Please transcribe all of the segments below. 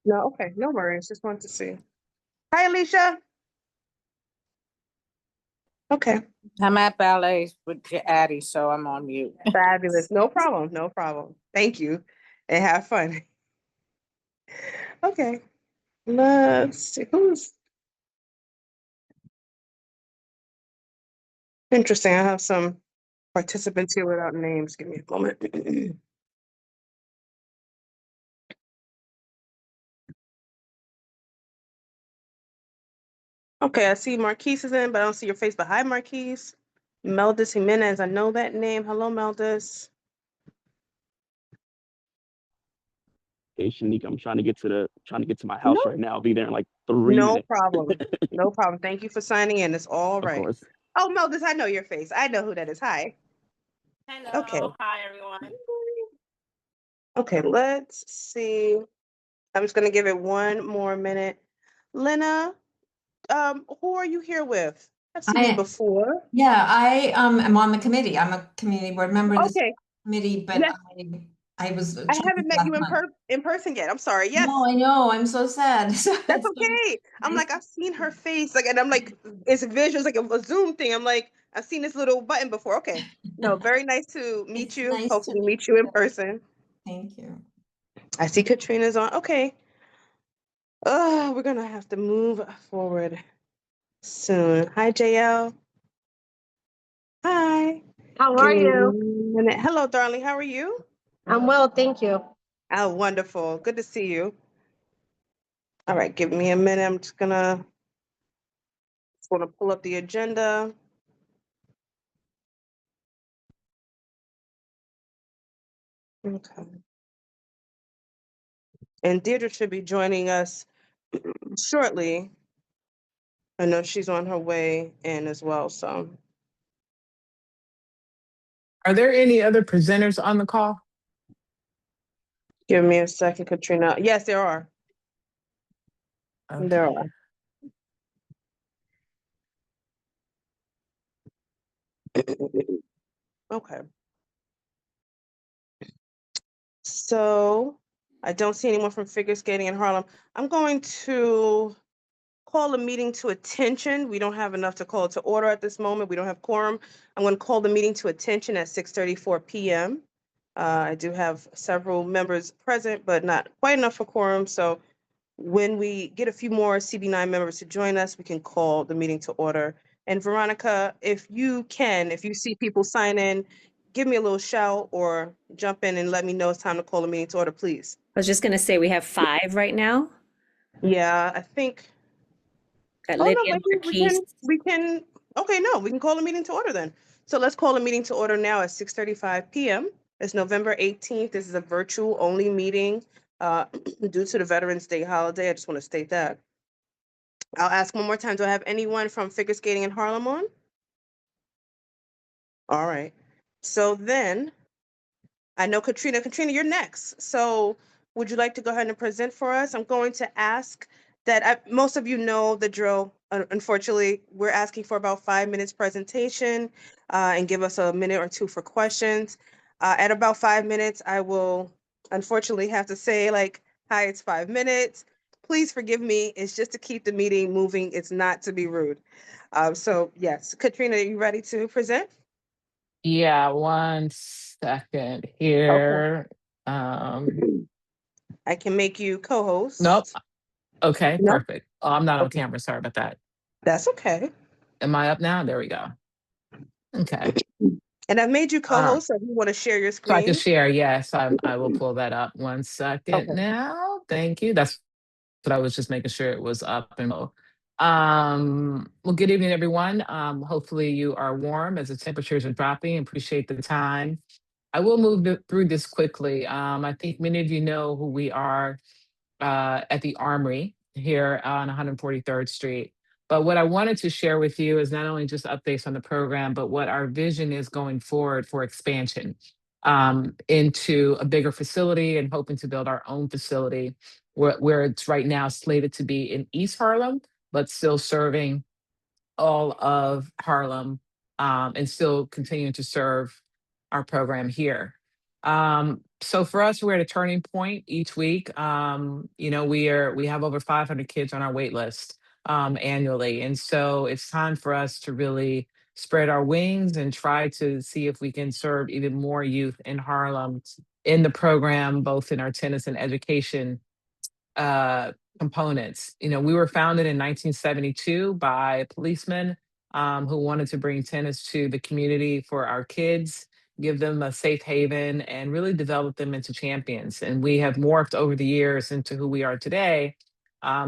No, okay, no worries. Just wanted to see. Hi, Alicia. Okay, I'm at ballet with Addie, so I'm on mute. fabulous. No problem. No problem. Thank you, and have fun. Okay, let's see who's interesting. I have some participants here without names. Give me a moment. Okay, I see Marquise is in, but I don't see your face. But hi, Marquise. Meldis Jimenez, I know that name. Hello, Meldis. Hey, Shanika, I'm trying to get to my house No, right now. I'll be there in like 3 no minutes. problem. No problem. Thank you for signing in. It's all Of right. course. Oh, Meldis, I know your face. I know who that is. Hi. Okay. Hello, hi everyone. Okay, let's see. I'm just gonna give it one more minute. Lena, who are you here with? I've seen you before. I am on the committee. I'm a community board member of this Okay. committee, but Yes, I was I haven't met last you month. in person yet. I'm sorry. Yes. No, I know. I'm so sad. So That's it's okay. I'm nice. like, I've seen her face, like, and I'm like, it's visuals, like a Zoom thing. I'm like, I've seen this little button before. Okay. No, very nice to meet It's you. nice to Hopefully meet meet you in you. person. Thank you. I see Katrina's on. Okay. We're gonna have to move forward soon. Hi, JL. Hi. How Give are me a you? minute. Hello, darling. How are you? I'm well, thank you. Oh, wonderful. Good to see you. All right, give me a minute. I'm just gonna pull up the agenda. Okay. And Deirdre should be joining us shortly. I know she's on her way in as well, so. Are there any other presenters on the call? Give me a second, Katrina. Yes, there are. There Okay. are. Okay. So I don't see anyone from figure skating in Harlem. I'm going to call the meeting to attention. We don't have enough to call it to order at this moment. We don't have quorum. I'm going to call the meeting to attention at 6:34 p.m. I do have several members present, but not quite enough for quorum. So when we get a few more CB9 members to join us, we can call the meeting to order. And Veronica, if you see people sign in, give me a little shout or jump in and let me know it's time to call the meeting to order, please. I was just going to say we have 5 right now. Yeah, I think. Got Oh, no, Lydia, maybe Marquise. okay, no, we can call the meeting to order then. So let's call the meeting to order now at 6:35 p.m. It's November 18th. This is a virtual only meeting due to the Veterans Day holiday. I just want to state that. I'll ask one more time. Do I have anyone from figure skating in Harlem on? All right. So then, I know Katrina. Katrina, you're next. So would you like to go ahead and present for us? I'm going to ask that most of you know the drill. Unfortunately, we're asking for about 5 minutes presentation and give us a minute or two for questions. At about 5 minutes, I will unfortunately have to say like, hi, it's 5 minutes. Please forgive me. It's just to keep the meeting moving. It's not to be rude. So yes, Katrina, are you ready to present? Yeah, 1 second Okay. here. I can make you co-host. Nope. Okay, No, perfect. Oh, I'm not on okay. camera. Sorry about that. That's okay. Am I up now? There we go. Okay. And I've made you Uh, co-host, so if you want to share your so I can screen. share. Yes, I will pull that up. 1 second Okay. now. Thank you. That's what I was just making sure it was up and low. Well, good evening, everyone. Hopefully you are warm as the temperatures are dropping. Appreciate the time. I will move through this quickly. I think many of you know who we are at the Armory here on 143rd Street. But what I wanted to share with you is not only just updates on the program, but what our vision is going forward for expansion into a bigger facility and hoping to build our own facility where it's right now slated to be in East Harlem, but still serving all of Harlem and still continuing to serve our program here. So for us, we're at a turning point each week. We have over 500 kids on our wait list annually. And so it's time for us to really spread our wings and try to see if we can serve even more youth in Harlem in the program, both in our tennis and education uh, components. We were founded in 1972 by a policeman who wanted to bring tennis to the community for our kids, give them a safe haven, and really develop them into champions. And we have morphed over the years into who we are today,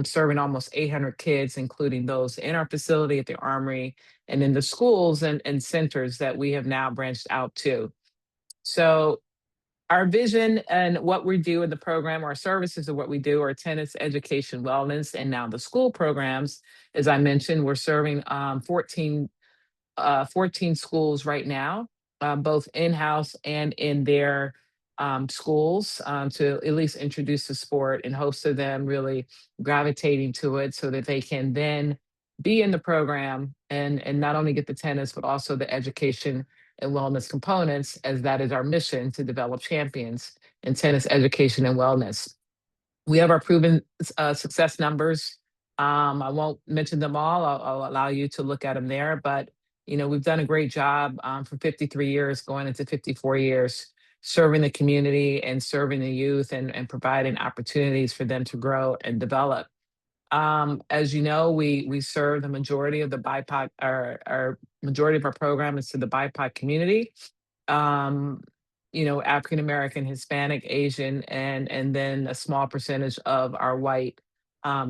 serving almost 800 kids, including those in our facility at the Armory and in the schools and centers that we have now branched out to. So our vision and what we do in the program, our services of what we do are tennis, education, wellness, and now the school programs. As I mentioned, we're serving 14 schools right now, both in-house and in their schools to at least introduce the sport in hopes of them really gravitating to it so that they can then be in the program and not only get the tennis, but also the education and wellness components, as that is our mission to develop champions in tennis education and wellness. We have our proven success numbers. I won't mention them all. I'll allow you to look at them there. But we've done a great job for 53 years, going into 54 years, serving the community and serving the youth and providing opportunities for them to grow and develop. As you know, we serve the majority of the BIPOC. Our majority of our program is to the BIPOC community. Um, African American, Hispanic, Asian, and then a small percentage of our white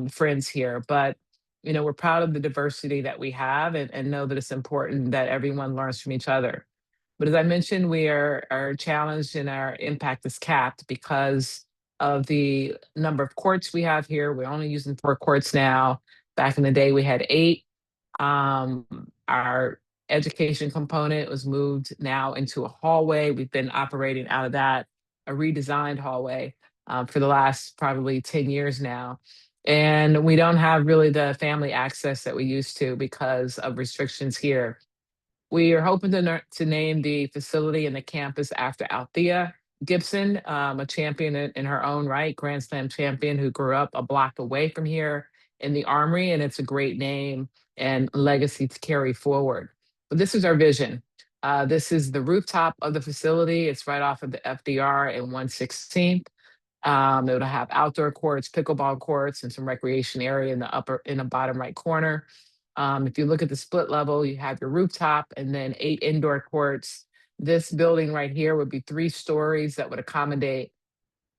friends here. But we're proud of the diversity that we have and know that it's important that everyone learns from each other. But as I mentioned, we are challenged and our impact is capped because of the number of courts we have here. We're only using 4 courts now. Back in the day, we had 8. Our education component was moved now into a hallway. We've been operating out of that, a redesigned hallway for the last probably 10 years now. And we don't have really the family access that we used to because of restrictions here. We are hoping to name the facility and the campus after Althea Gibson, a champion in her own right, Grand Slam champion who grew up a block away from here in the Armory, and it's a great name and legacy to carry forward. But this is our vision. This is the rooftop of the facility. It's right off of the FDR and 116th. It'll have outdoor courts, pickleball courts, and some recreation area in the bottom right corner. If you look at the split level, you have your rooftop and then 8 indoor courts. This building right here would be 3 stories that would accommodate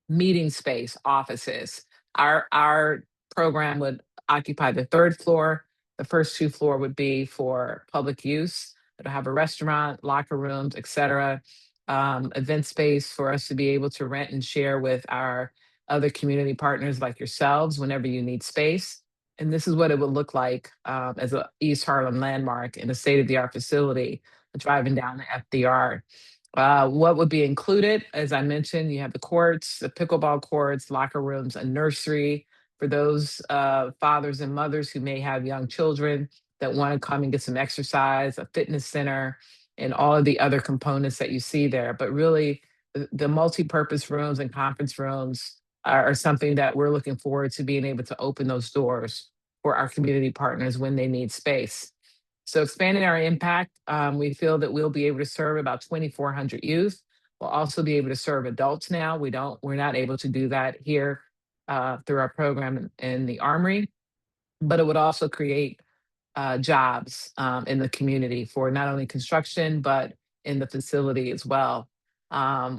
meeting space, offices. Our program would occupy the 3rd floor. The first 2 floor would be for public use. It'll have a restaurant, locker rooms, etc. Event space for us to be able to rent and share with our other community partners like yourselves whenever you need space. And this is what it would look like as a East Harlem landmark in a state-of-the-art facility, driving down the FDR. What would be included? As I mentioned, you have the courts, the pickleball courts, locker rooms, a nursery for those fathers and mothers who may have young children that want to come and get some exercise, a fitness center, and all of the other components that you see there. But really, the multi-purpose rooms and conference rooms are something that we're looking forward to being able to open those doors for our community partners when they need space. So expanding our impact, we feel that we'll be able to serve about 2,400 youth. We'll also be able to serve adults now. We're not able to do that here through our program in the Armory, but it would also create jobs in the community for not only construction, but in the facility as well.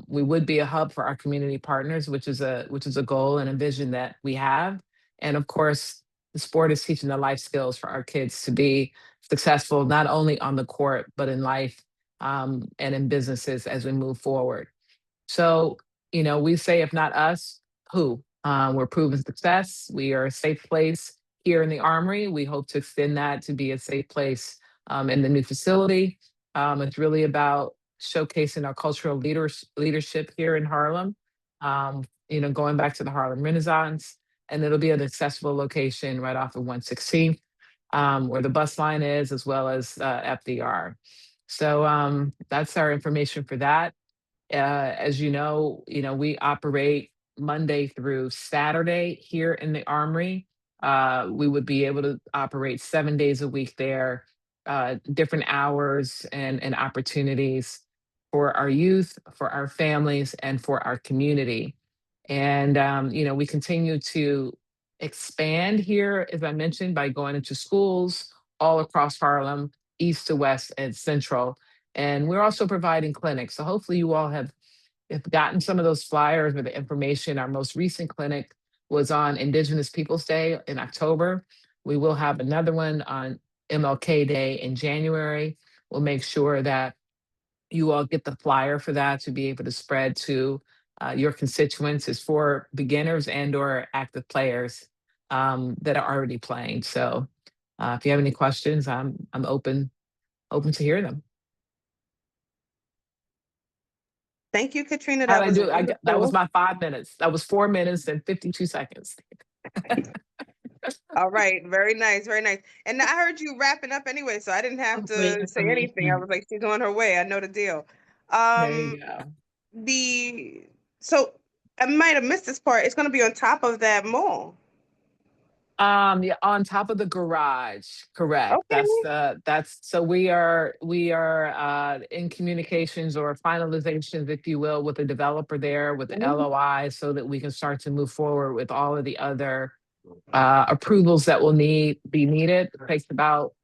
We would be a hub for our community partners, which is a goal and a vision that we have. And of course, the sport is teaching the life skills for our kids to be successful, not only on the court, but in life and in businesses as we move forward. So, we say, if not us, who? We're proven success. We are a safe place here in the Armory. We hope to extend that to be a safe place in the new facility. It's really about showcasing our cultural leadership here in Harlem, going back to the Harlem Renaissance. And it'll be an accessible location right off of 116th, where the bus line is, as well as FDR. So that's our information for that. As you know, we operate Monday through Saturday here in the Armory. We would be able to operate 7 days a week there, different hours and opportunities for our youth, for our families, and for our community. And we continue to expand here, as I mentioned, by going into schools all across Harlem, east to west and central. And we're also providing clinics. So hopefully you all have gotten some of those flyers or the information. Our most recent clinic was on Indigenous Peoples Day in October. We will have another one on MLK Day in January. We'll make sure that you all get the flyer for that to be able to spread to your constituents. Is for beginners and or active players that are already playing. So if you have any questions, I'm open to hear them. Thank you, Katrina. How That did I was do? That was wonderful. my 5 minutes. That was 4 minutes and 52 seconds. All right, very nice, very nice. And I heard you wrapping up anyway, so I didn't have Great to say anything. I information. was like, she's on her way. I know the deal. There you go. So I might have missed this part. It's going to be on top of that mall. Yeah, on top of the garage, correct. Okay. That's so we are in communications or finalizations, if you will, with the developer there with the Mhm. LOI so that we can start to move forward with all of the other approvals that will be needed. It takes about,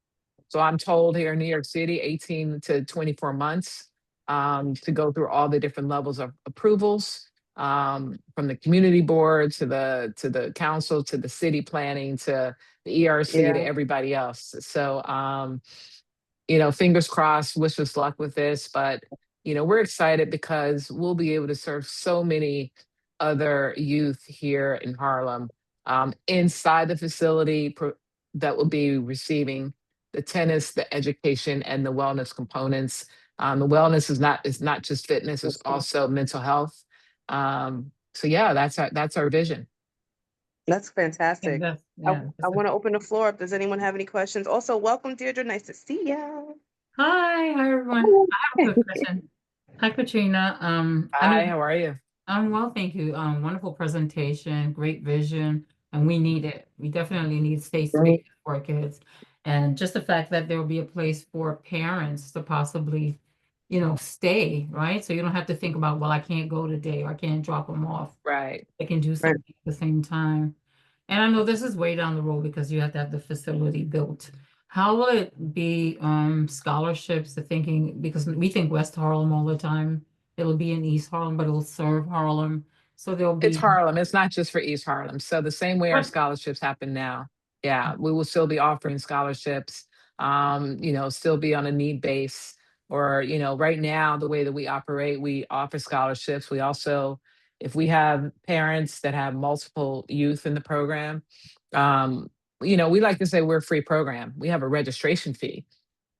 so I'm told here in New York City, 18 to 24 months to go through all the different levels of approvals, from the community board to the council to the city planning to the ERC Yeah. to everybody else. So fingers crossed, wish us luck with this. But we're excited because we'll be able to serve so many other youth here in Harlem inside the facility that will be receiving the tennis, the education, and the wellness components. The wellness is not just fitness; it's also mental health. So yeah, that's our vision. That's fantastic. Yeah, I want to open the floor if there's anyone have any questions. Also, welcome, Deirdre. Nice to see you. Hi, everyone. I have a quick question. Hi, Katrina. Hi, how are you? I'm well, thank you. Wonderful presentation, great vision, and we need it. We definitely need safe space for our kids. And just the fact that there will be a place for parents to possibly, stay, right? So you don't have to think about, well, I can't go today or I can't drop them off. Right. They can do something at the same time. And I know this is way down the road because you have to have the facility built. How will it be scholarships, the thinking, because we think West Harlem all the time. It'll be in East Harlem, but it'll serve Harlem. So there'll be It's Harlem. It's not just for East Harlem. So the same way our Right. scholarships happen now. Yeah, we will still be offering scholarships, still be on a need base. Or, right now, the way that we operate, we offer scholarships. We also, if we have parents that have multiple youth in the program, we like to say we're a free program. We have a registration fee.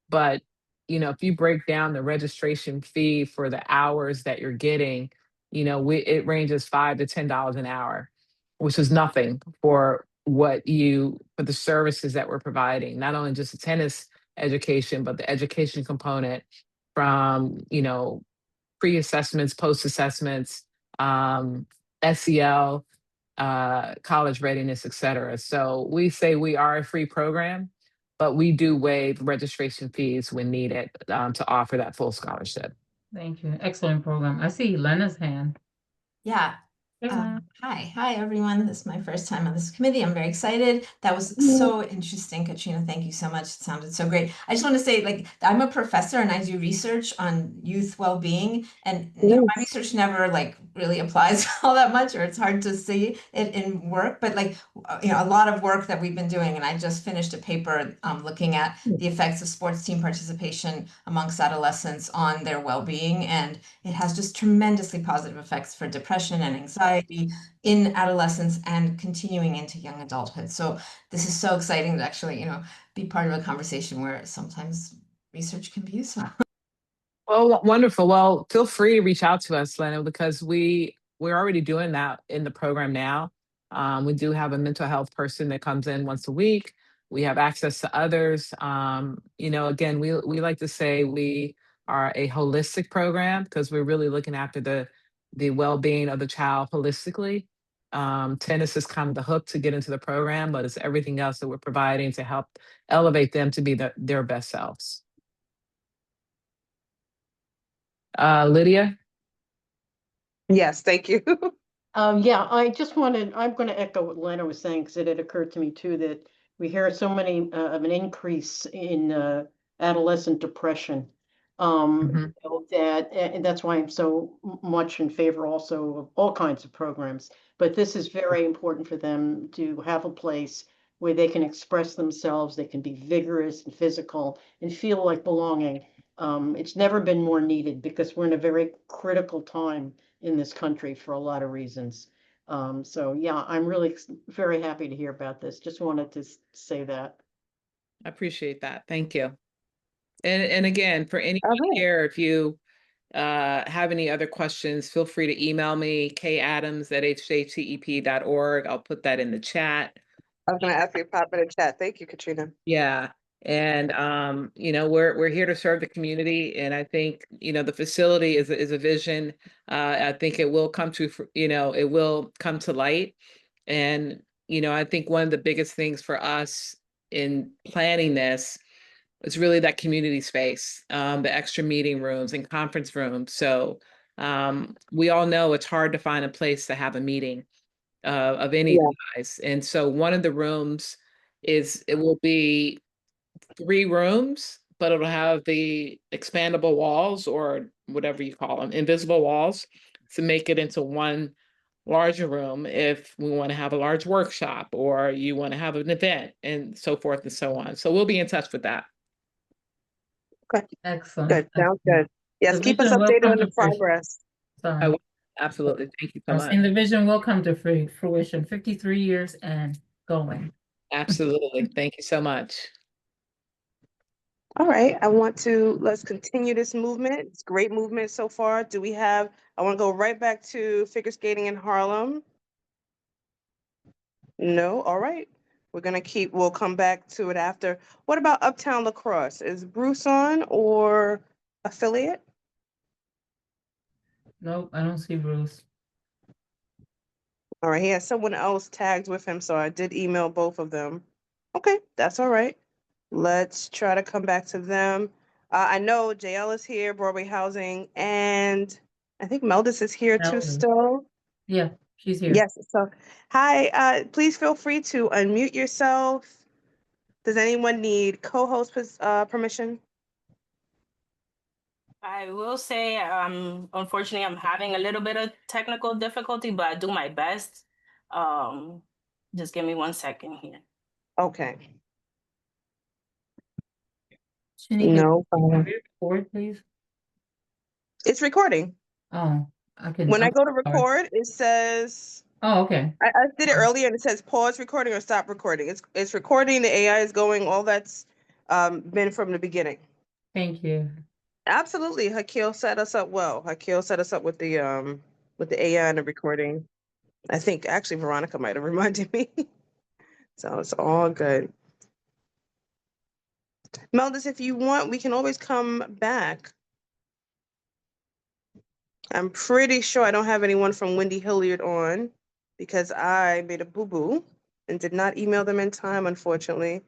But, if you break down the registration fee for the hours that you're getting, it ranges $5 to $10 an hour, which is nothing for for the services that we're providing, not only just the tennis education, but the education component from, pre-assessments, post-assessments, SEL, college readiness, et cetera. So we say we are a free program, but we do waive registration fees when needed to offer that full scholarship. Thank you. Excellent program. I see Lena's hand. Yeah. Hey, Lena. Hi, everyone. This is my first time on this committee. I'm very excited. That was so interesting, Katrina. Thank you so much. It sounded so great. I just want to say, I'm a professor and I do research on youth well-being, and my research never really applies all that much, or it's hard to see it in work. But a lot of work that we've been doing, and I just finished a paper looking at the effects of sports team participation amongst adolescents on their well-being, and it has just tremendously positive effects for depression and anxiety in adolescence and continuing into young adulthood. So this is so exciting to actually, be part of a conversation where sometimes research can be useful. Well, wonderful. Well, feel free to reach out to us, Lena, because we're already doing that in the program now. We do have a mental health person that comes in once a week. We have access to others. Again, we like to say we are a holistic program because we're really looking after the well-being of the child holistically. Tennis is kind of the hook to get into the program, but it's everything else that we're providing to help elevate them to be their best selves. Lydia? Yes, thank you. Yeah, I'm going to echo what Lena was saying because it had occurred to me too that we hear so many of an increase in adolescent depression. Mhm. And that's why I'm so much in favor also of all kinds of programs. But this is very important for them to have a place where they can express themselves, they can be vigorous and physical and feel like belonging. It's never been more needed because we're in a very critical time in this country for a lot of reasons. So yeah, I'm really very happy to hear about this. Just wanted to say that. I appreciate that. Thank you. And again, for anyone All right. here, if you have any other questions, feel free to email me, kadams@hjtep.org. I'll put that in the chat. I was going to ask you to pop in the chat. Thank you, Katrina. Yeah. And we're here to serve the community. And I think, the facility is a vision. I think it will come to, it will come to light. And, I think one of the biggest things for us in planning this is really that community space, the extra meeting rooms and conference rooms. So we all know it's hard to find a place to have a meeting of any size. And so one of the rooms it will be 3 rooms, but it'll have the expandable walls or whatever you call them, invisible walls, to make it into one larger room if we want to have a large workshop or you want to have an event and so forth and so on. So we'll be in touch with that. Excellent. Good. Sounds good. Yes, The keep us vision will updated come on the to fruition. progress. I Sorry. will. Absolutely. Thank you so much. And the vision will come to fruition. 53 years and going. Absolutely. Thank you so much. All right. Let's continue this movement. It's great movement so far. I want to go right back to figure skating in Harlem. No. All right. We'll come back to it after. What about Uptown Lacrosse? Is Bruce on or affiliate? Nope, I don't see Bruce. All right. He has someone else tagged with him, so I did email both of them. Okay, that's all right. Let's try to come back to them. I know JL is here, Broadway Housing, and I think Meldis is here too Meldis. still. Yeah, she's here. Yes. So, hi. Please feel free to unmute yourself. Does anyone need co-host permission? I will say, unfortunately, I'm having a little bit of technical difficulty, but I do my best. Just give me 1 second here. Okay. Shanika, No can problem. you record, please? It's recording. Oh, I can. When I I'm go to sorry. record, it says. Oh, okay. I did it earlier, and it says pause recording or stop recording. It's recording. The AI is going. All that's been from the beginning. Thank you. Absolutely, Hakil set us up well. Hakil set us up with the AI and the recording. I think actually Veronica might have reminded me. So it's all good. Meldis, if you want, we can always come back. I'm pretty sure I don't have anyone from Wendy Hilliard on because I made a boo-boo and did not email them in time, unfortunately.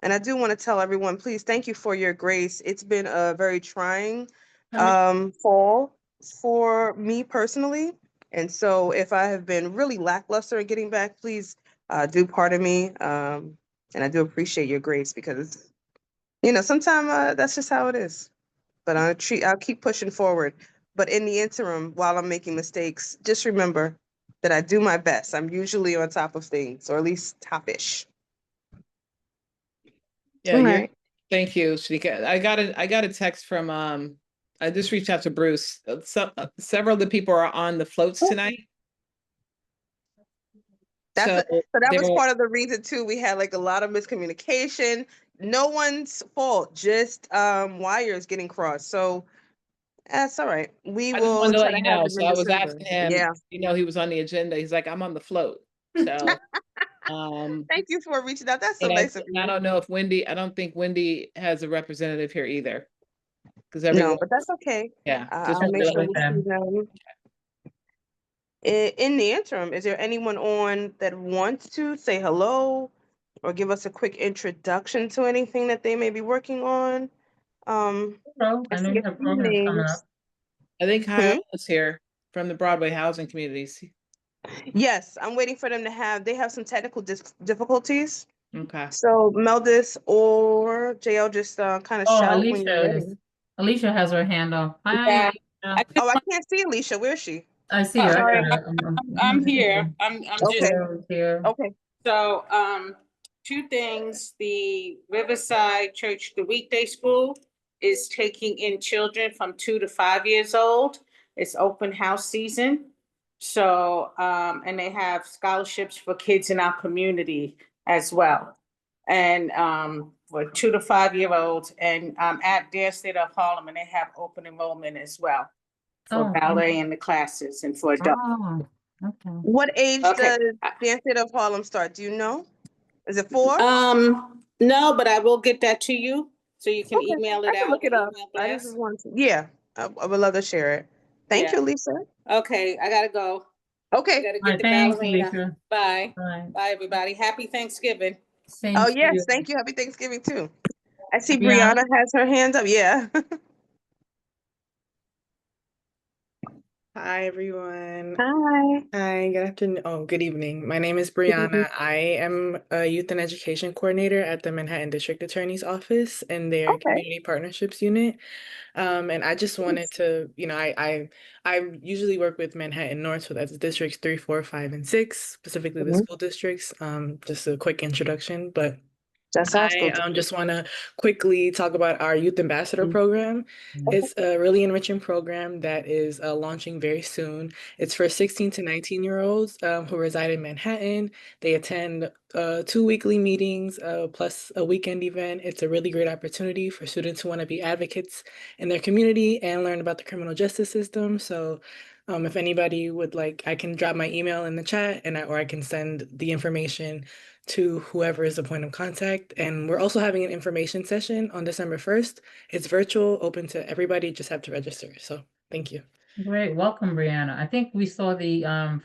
And I do want to tell everyone, please, thank you for your grace. It's been a very trying fall for me personally. And so if I have been really lackluster in getting back, please do pardon me. And I do appreciate your grace because, sometimes that's just how it is. But I'll keep pushing forward. But in the interim, while I'm making mistakes, just remember that I do my best. I'm usually on top of things, or at least top-ish. Yeah, All right. thank you, Shanika. I got a text from I just reached out to Bruce. Several of the people are on the floats tonight. So that was were- part of the reason too. We had like a lot of miscommunication. No one's fault, just wires getting crossed. So that's all right. We I just will wanted to try let you to have know. them So in I was December. asking him, Yeah. he was on the agenda. He's like, I'm on the float. So Thank you for reaching out. That's so and nice of I you. don't know if I don't think Wendy has a representative here either. Because No, everyone, but that's okay. yeah. I'll make check sure with we see them. them. In the interim, is there anyone on that wants to say hello or give us a quick introduction to anything that they may be working on? So, I I know see you a have few programs coming names. up. I think Kyle is here from the Broadway Housing Communities. Yes, I'm waiting for them to they have some technical difficulties. Okay. So Meldis or JL, just kind of Oh, shout when you're ready. Alicia has her hand up. Hi, Yeah. Alicia. Oh, I can't see Alicia. Where is she? I see her. Sorry. I got her. I'm here. I'm Okay. just Here. Okay. so two things. The Riverside Church, the weekday school, is taking in children from 2 to 5 years old. It's open house season. So and they have scholarships for kids in our community as well. And for 2 to 5 year olds, and at Dare State of Harlem, and they have open enrollment as well for Oh, ballet and the classes and for adults. oh, okay. What age Okay. does Dance Theater of Harlem start? Do you know? Is it 4? No, but I will get that to you so you can Okay. email I it can out. look it up. Email I just blast. want to. Yeah, I would love to share it. Thank Yeah. you, Lisa. Okay, I gotta go. I Okay. gotta All right, get the thanks, ballerina. Alicia. Bye. Bye. Bye, everybody. Happy Thanksgiving. Same Oh to yes, you. thank you. Happy Thanksgiving too. I see Brianna? Brianna has her hands up. Yeah. Hi, everyone. Hi. Hi, good afternoon. Oh, good evening. My name is Good evening. Brianna. I am a youth and education coordinator at the Manhattan District Attorney's Office in their Okay. Community Partnerships Unit. And I just wanted to, I usually work with Manhattan North, so that's districts 3, 4, 5, and 6, specifically the Mhm. school districts. Just a quick introduction, but That's our school. I just want to quickly talk about our Youth Ambassador program. It's a really enriching program that is launching very soon. It's for 16 to 19-year-olds who reside in Manhattan. They attend 2 weekly meetings plus a weekend event. It's a really great opportunity for students who want to be advocates in their community and learn about the criminal justice system. So if anybody would like, I can drop my email in the chat or I can send the information to whoever is the point of contact. And we're also having an information session on December 1st. It's virtual, open to everybody, just have to register. So thank you. Great, welcome, Brianna. I think we saw the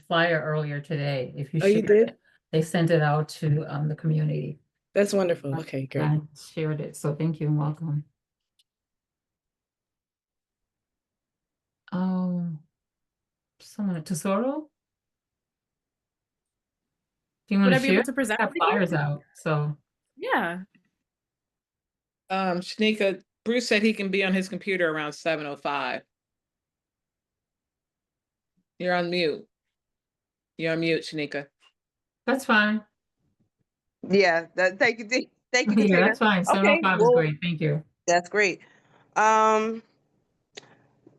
flyer earlier today. If you Oh, you shared did? it, they sent it out to the community. That's wonderful. Okay, great. I shared it, so thank you and welcome. Someone Tesoro? Do you want Would to I be share? able to present? Got flyers out, so. Yeah. Shanika, Bruce said he can be on his computer around 7:05. You're on mute. You're on mute, Shanika. That's fine. Yeah. Thank you. Thank you, Yeah, Katrina. that's fine. Okay. 705 is Well, great. Thank you. that's great.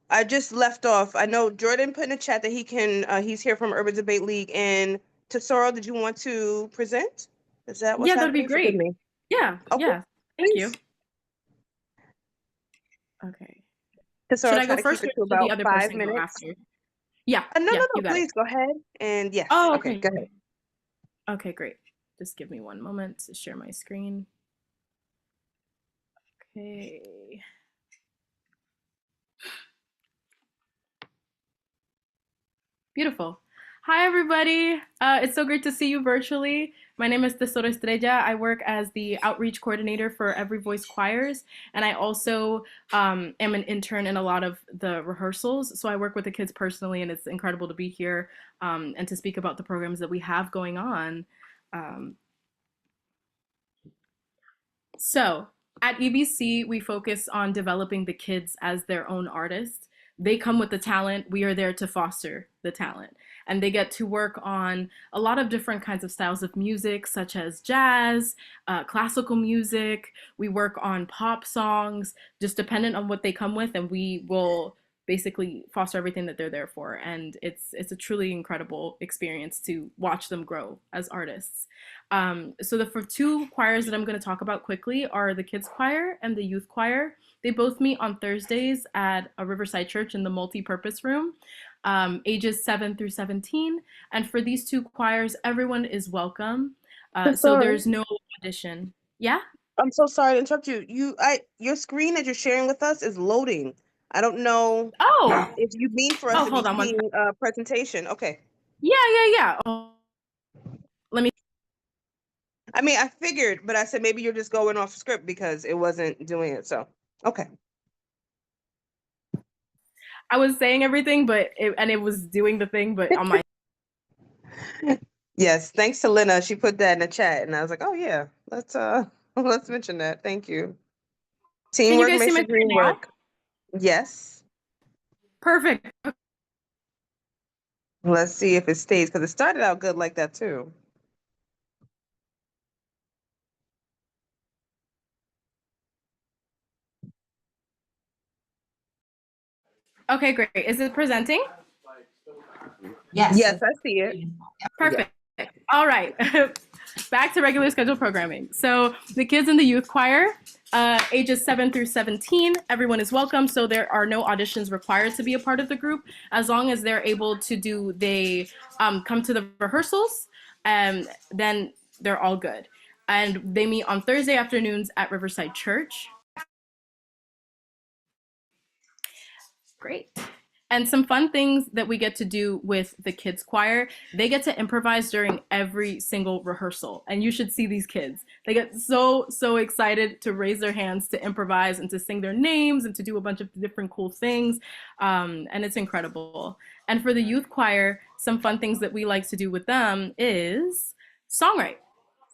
I just left off. I know Jordan put in the chat that he's here from Urban Debate League. And Tesoro, did you want to present? Is that what's Yeah, that'd be happening? Forgive great. me. Yeah. Okay, Yeah. Thank you. please. Okay. Tesoro, Should I try go to first keep or it to should the about other 5 person go minutes. after? Yeah. No, Yeah, no, you got it. please go ahead. And yes. Oh, Okay, okay. go ahead. Okay, great. Just give me one moment to share my screen. Okay. Beautiful. Hi, everybody. It's so great to see you virtually. My name is Tesoro Estrella. I work as the outreach coordinator for Every Voice Choirs, and I also am an intern in a lot of the rehearsals. So I work with the kids personally, and it's incredible to be here and to speak about the programs that we have going on. So at EBC, we focus on developing the kids as their own artists. They come with the talent. We are there to foster the talent. And they get to work on a lot of different kinds of styles of music, such as jazz, classical music. We work on pop songs, just dependent on what they come with. And we will basically foster everything that they're there for. And it's a truly incredible experience to watch them grow as artists. So the 2 choirs that I'm going to talk about quickly are the kids choir and the youth choir. They both meet on Thursdays at a Riverside Church in the multi-purpose room, ages 7 through 17. And for these 2 choirs, everyone is welcome. So there's no audition. Yeah? I'm so sorry to interrupt you. Your screen that you're sharing with us is loading. I don't know Oh, if you mean for us to be hold on one seeing a presentation. Okay. yeah. Oh, let me. I mean, I figured, but I said maybe you're just going off script because it wasn't doing it. So, okay. I was saying everything, but it was doing the thing, but on my. Yes, thanks to Lena. She put that in the chat, and I was like, oh yeah, let's let's mention that. Thank you. Can you Teamwork guys see makes my the dream screen now? work. Yes. Perfect. Let's see if it stays because it started out good like that too. Okay, great. Is it presenting? Yes. Yes, I see it. Perfect. All right. Back to regular scheduled programming. So the kids in the youth choir, ages 7 through 17, everyone is welcome. So there are no auditions required to be a part of the group. As long as they're able to they come to the rehearsals, then they're all good. And they meet on Thursday afternoons at Riverside Church. Great. And some fun things that we get to do with the kids choir, they get to improvise during every single rehearsal. And you should see these kids. They get so excited to raise their hands, to improvise and to sing their names and to do a bunch of different cool things. And it's incredible. And for the youth choir, some fun things that we like to do with them is songwrite.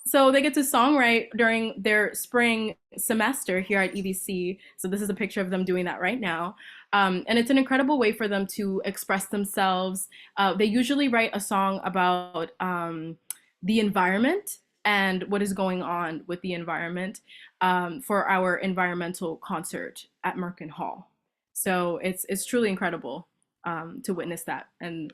So they get to songwrite during their spring semester here at EVC. So this is a picture of them doing that right now. And it's an incredible way for them to express themselves. They usually write a song about the environment and what is going on with the environment for our environmental concert at Merkin Hall. So it's truly incredible to witness that. And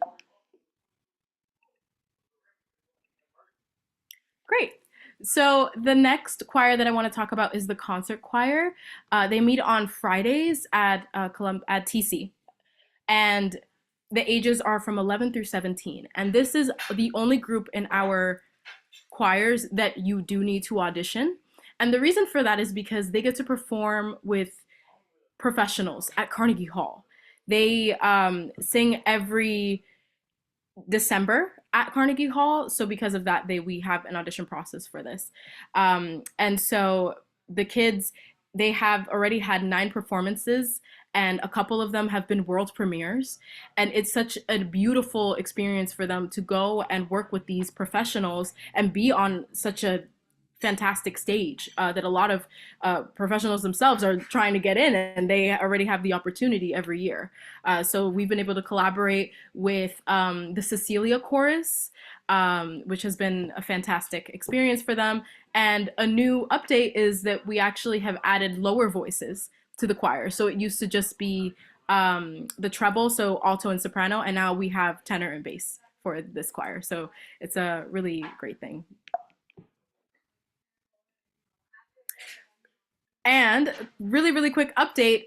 great. So the next choir that I want to talk about is the concert choir. They meet on Fridays at at TC, and the ages are from 11 through 17. And this is the only group in our choirs that you do need to audition. And the reason for that is because they get to perform with professionals at Carnegie Hall. They sing every December at Carnegie Hall. So because of that, we have an audition process for this. And so the kids, they have already had 9 performances, and a couple of them have been world premieres. And it's such a beautiful experience for them to go and work with these professionals and be on such a fantastic stage that a lot of professionals themselves are trying to get in, and they already have the opportunity every year. So we've been able to collaborate with the Cecilia Chorus, which has been a fantastic experience for them. And a new update is that we actually have added lower voices to the choir. So it used to just be the treble, so alto and soprano, and now we have tenor and bass for this choir. So it's a really great thing. And really quick update,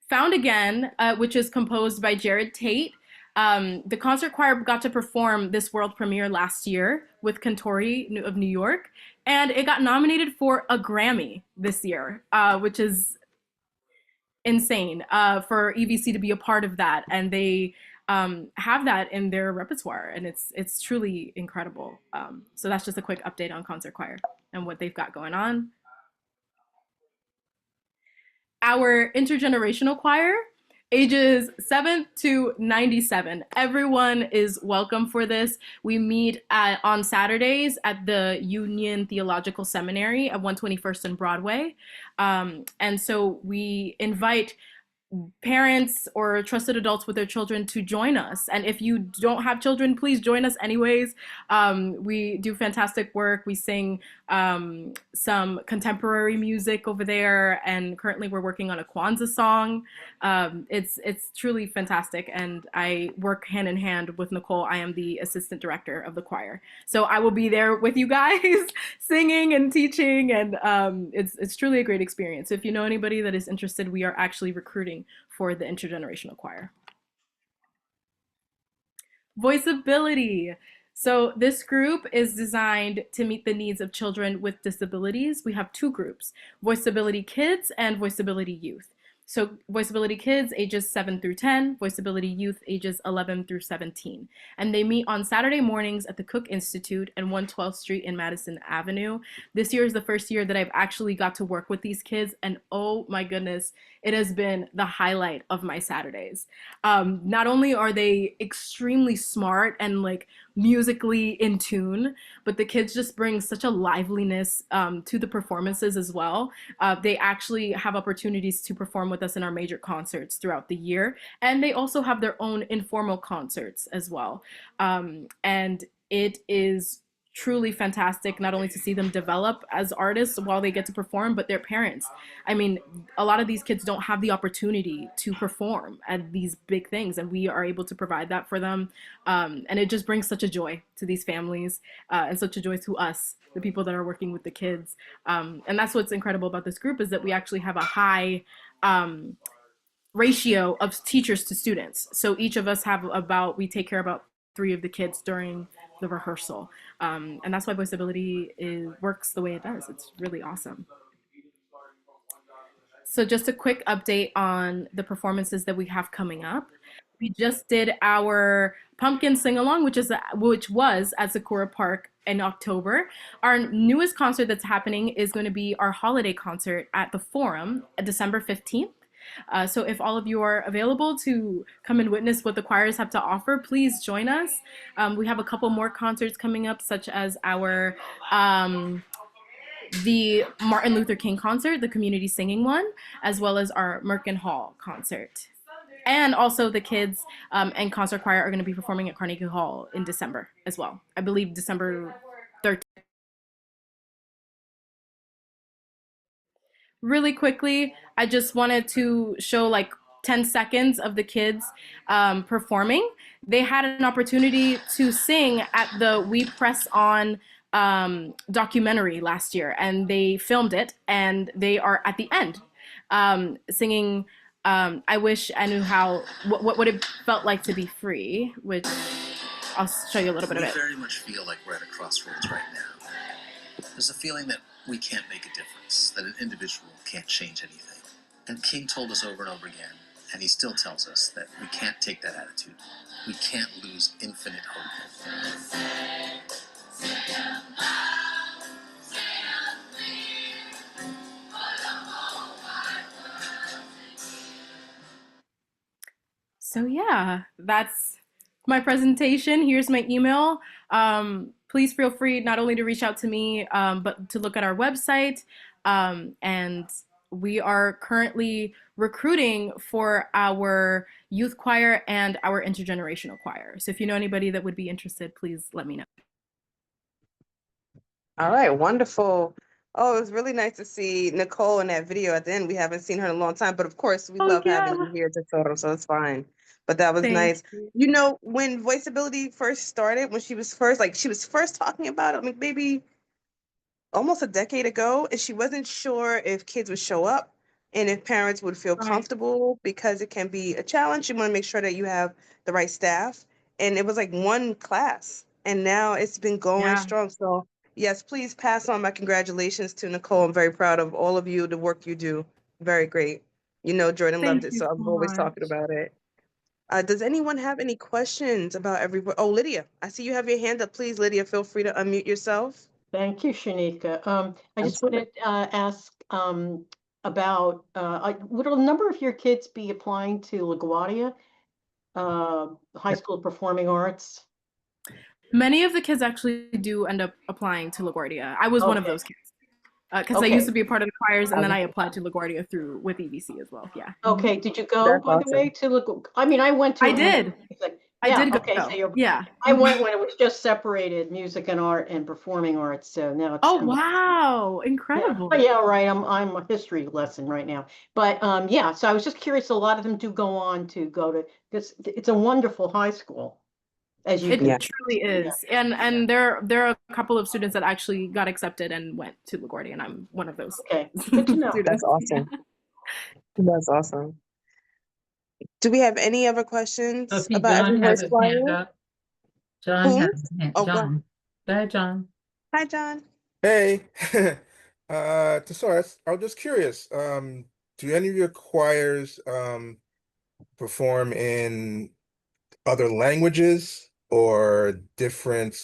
Found Again, which is composed by Jared Tate. The concert choir got to perform this world premiere last year with Cantori of New York, and it got nominated for a Grammy this year, which is insane for EVC to be a part of that. And they have that in their repertoire, and it's truly incredible. So that's just a quick update on concert choir and what they've got going on. Our intergenerational choir, ages 7 to 97. Everyone is welcome for this. We meet on Saturdays at the Union Theological Seminary at 121st and Broadway. And so we invite parents or trusted adults with their children to join us. And if you don't have children, please join us anyways. We do fantastic work. We sing some contemporary music over there, and currently we're working on a Kwanzaa song. It's truly fantastic, and I work hand in hand with Nicole. I am the assistant director of the choir, so I will be there with you guys singing and teaching, and it's truly a great experience. So if you know anybody that is interested, we are actually recruiting for the intergenerational choir. Voiceability. So this group is designed to meet the needs of children with disabilities. We have two groups, Voiceability Kids and Voiceability Youth. So Voiceability Kids ages 7 through 10, Voiceability Youth ages 11 through 17. And they meet on Saturday mornings at the Cook Institute and 112th Street in Madison Avenue. This year is the first year that I've actually got to work with these kids, and oh my goodness, it has been the highlight of my Saturdays. Not only are they extremely smart and like musically in tune, but the kids just bring such a liveliness to the performances as well. They actually have opportunities to perform with us in our major concerts throughout the year, and they also have their own informal concerts as well. And it is truly fantastic not only to see them develop as artists while they get to perform, but their parents. I mean, a lot of these kids don't have the opportunity to perform at these big things, and we are able to provide that for them. And it just brings such a joy to these families and such a joy to us, the people that are working with the kids. And that's what's incredible about this group, is that we actually have a high ratio of teachers to students. So each of us we take care of about 3 of the kids during the rehearsal. And that's why Voiceability works the way it does. It's really awesome. So just a quick update on the performances that we have coming up. We just did our pumpkin sing-along, which was at Sakura Park in October. Our newest concert that's happening is going to be our holiday concert at the Forum, December 15th. So if all of you are available to come and witness what the choirs have to offer, please join us. We have a couple more concerts coming up, such as our the Martin Luther King concert, the community singing one, as well as our Merkin Hall concert. And also the kids and concert choir are going to be performing at Carnegie Hall in December as well. I believe December 13th. Really quickly, I just wanted to show like 10 seconds of the kids performing. They had an opportunity to sing at the We Press On documentary last year, and they filmed it, and they are at the end singing I Wish I Knew How, what it felt like to be free, which I'll show you a little bit of it. We very much feel like we're at a crossroads right now. There's a feeling that we can't make a difference, that an individual can't change anything. And King told us over and over again, and he still tells us, that we can't take that attitude. We can't lose infinite hope. So yeah, that's my presentation. Here's my email. Please feel free not only to reach out to me, but to look at our website. And we are currently recruiting for our youth choir and our intergenerational choir. So if you know anybody that would be interested, please let me know. All right, wonderful. Oh, it was really nice to see Nicole in that video at the end. We haven't seen her in a long time, but of course, we love having you here to photo, so it's fine. But that was nice. You know, when Voiceability first started, when she was first talking about it, like maybe almost a decade ago, and she wasn't sure if kids would show up and if parents would feel comfortable, because it can be a challenge. You want to make sure that you have the right staff. And it was like one class, and now it's been going strong. So yes, please pass on my congratulations to Nicole. I'm very proud of all of you, the work you do. Very great. You know, Jordan loved it, so I'm always talking about it. Does anyone have any questions about everybody? Oh, Lydia, I see you have your hand up. Please, Lydia, feel free to unmute yourself. Thank you, Shanika. I just wanted to ask about, would a number of your kids be applying to LaGuardia, High School of Performing Arts? Many of the kids actually do end up applying to LaGuardia. I was one of those kids. Because I used to be a part of the choirs, and then I applied to LaGuardia with EVC as well. Yeah. Okay. Did you go, by the way, to LaGuardia? I mean, I went to. I did. I did go. Okay, so yeah. I went when it was just separated, music and art and performing arts. So now it's. Oh wow! Incredible. Yeah, right. I'm a history lesson right now, but yeah. So I was just curious. A lot of them do go on to go to this. It's a wonderful high school. As you it truly is, and there are a couple of students that actually got accepted and went to LaGuardia, and I'm one of those. Okay, good to know. That's awesome. That's awesome. Do we have any other questions about every voice choir? John Who? has his hand. Oh, John. Go ahead, John. hi, John. Hey, to start, I was just curious. Do any of your choirs perform in other languages or different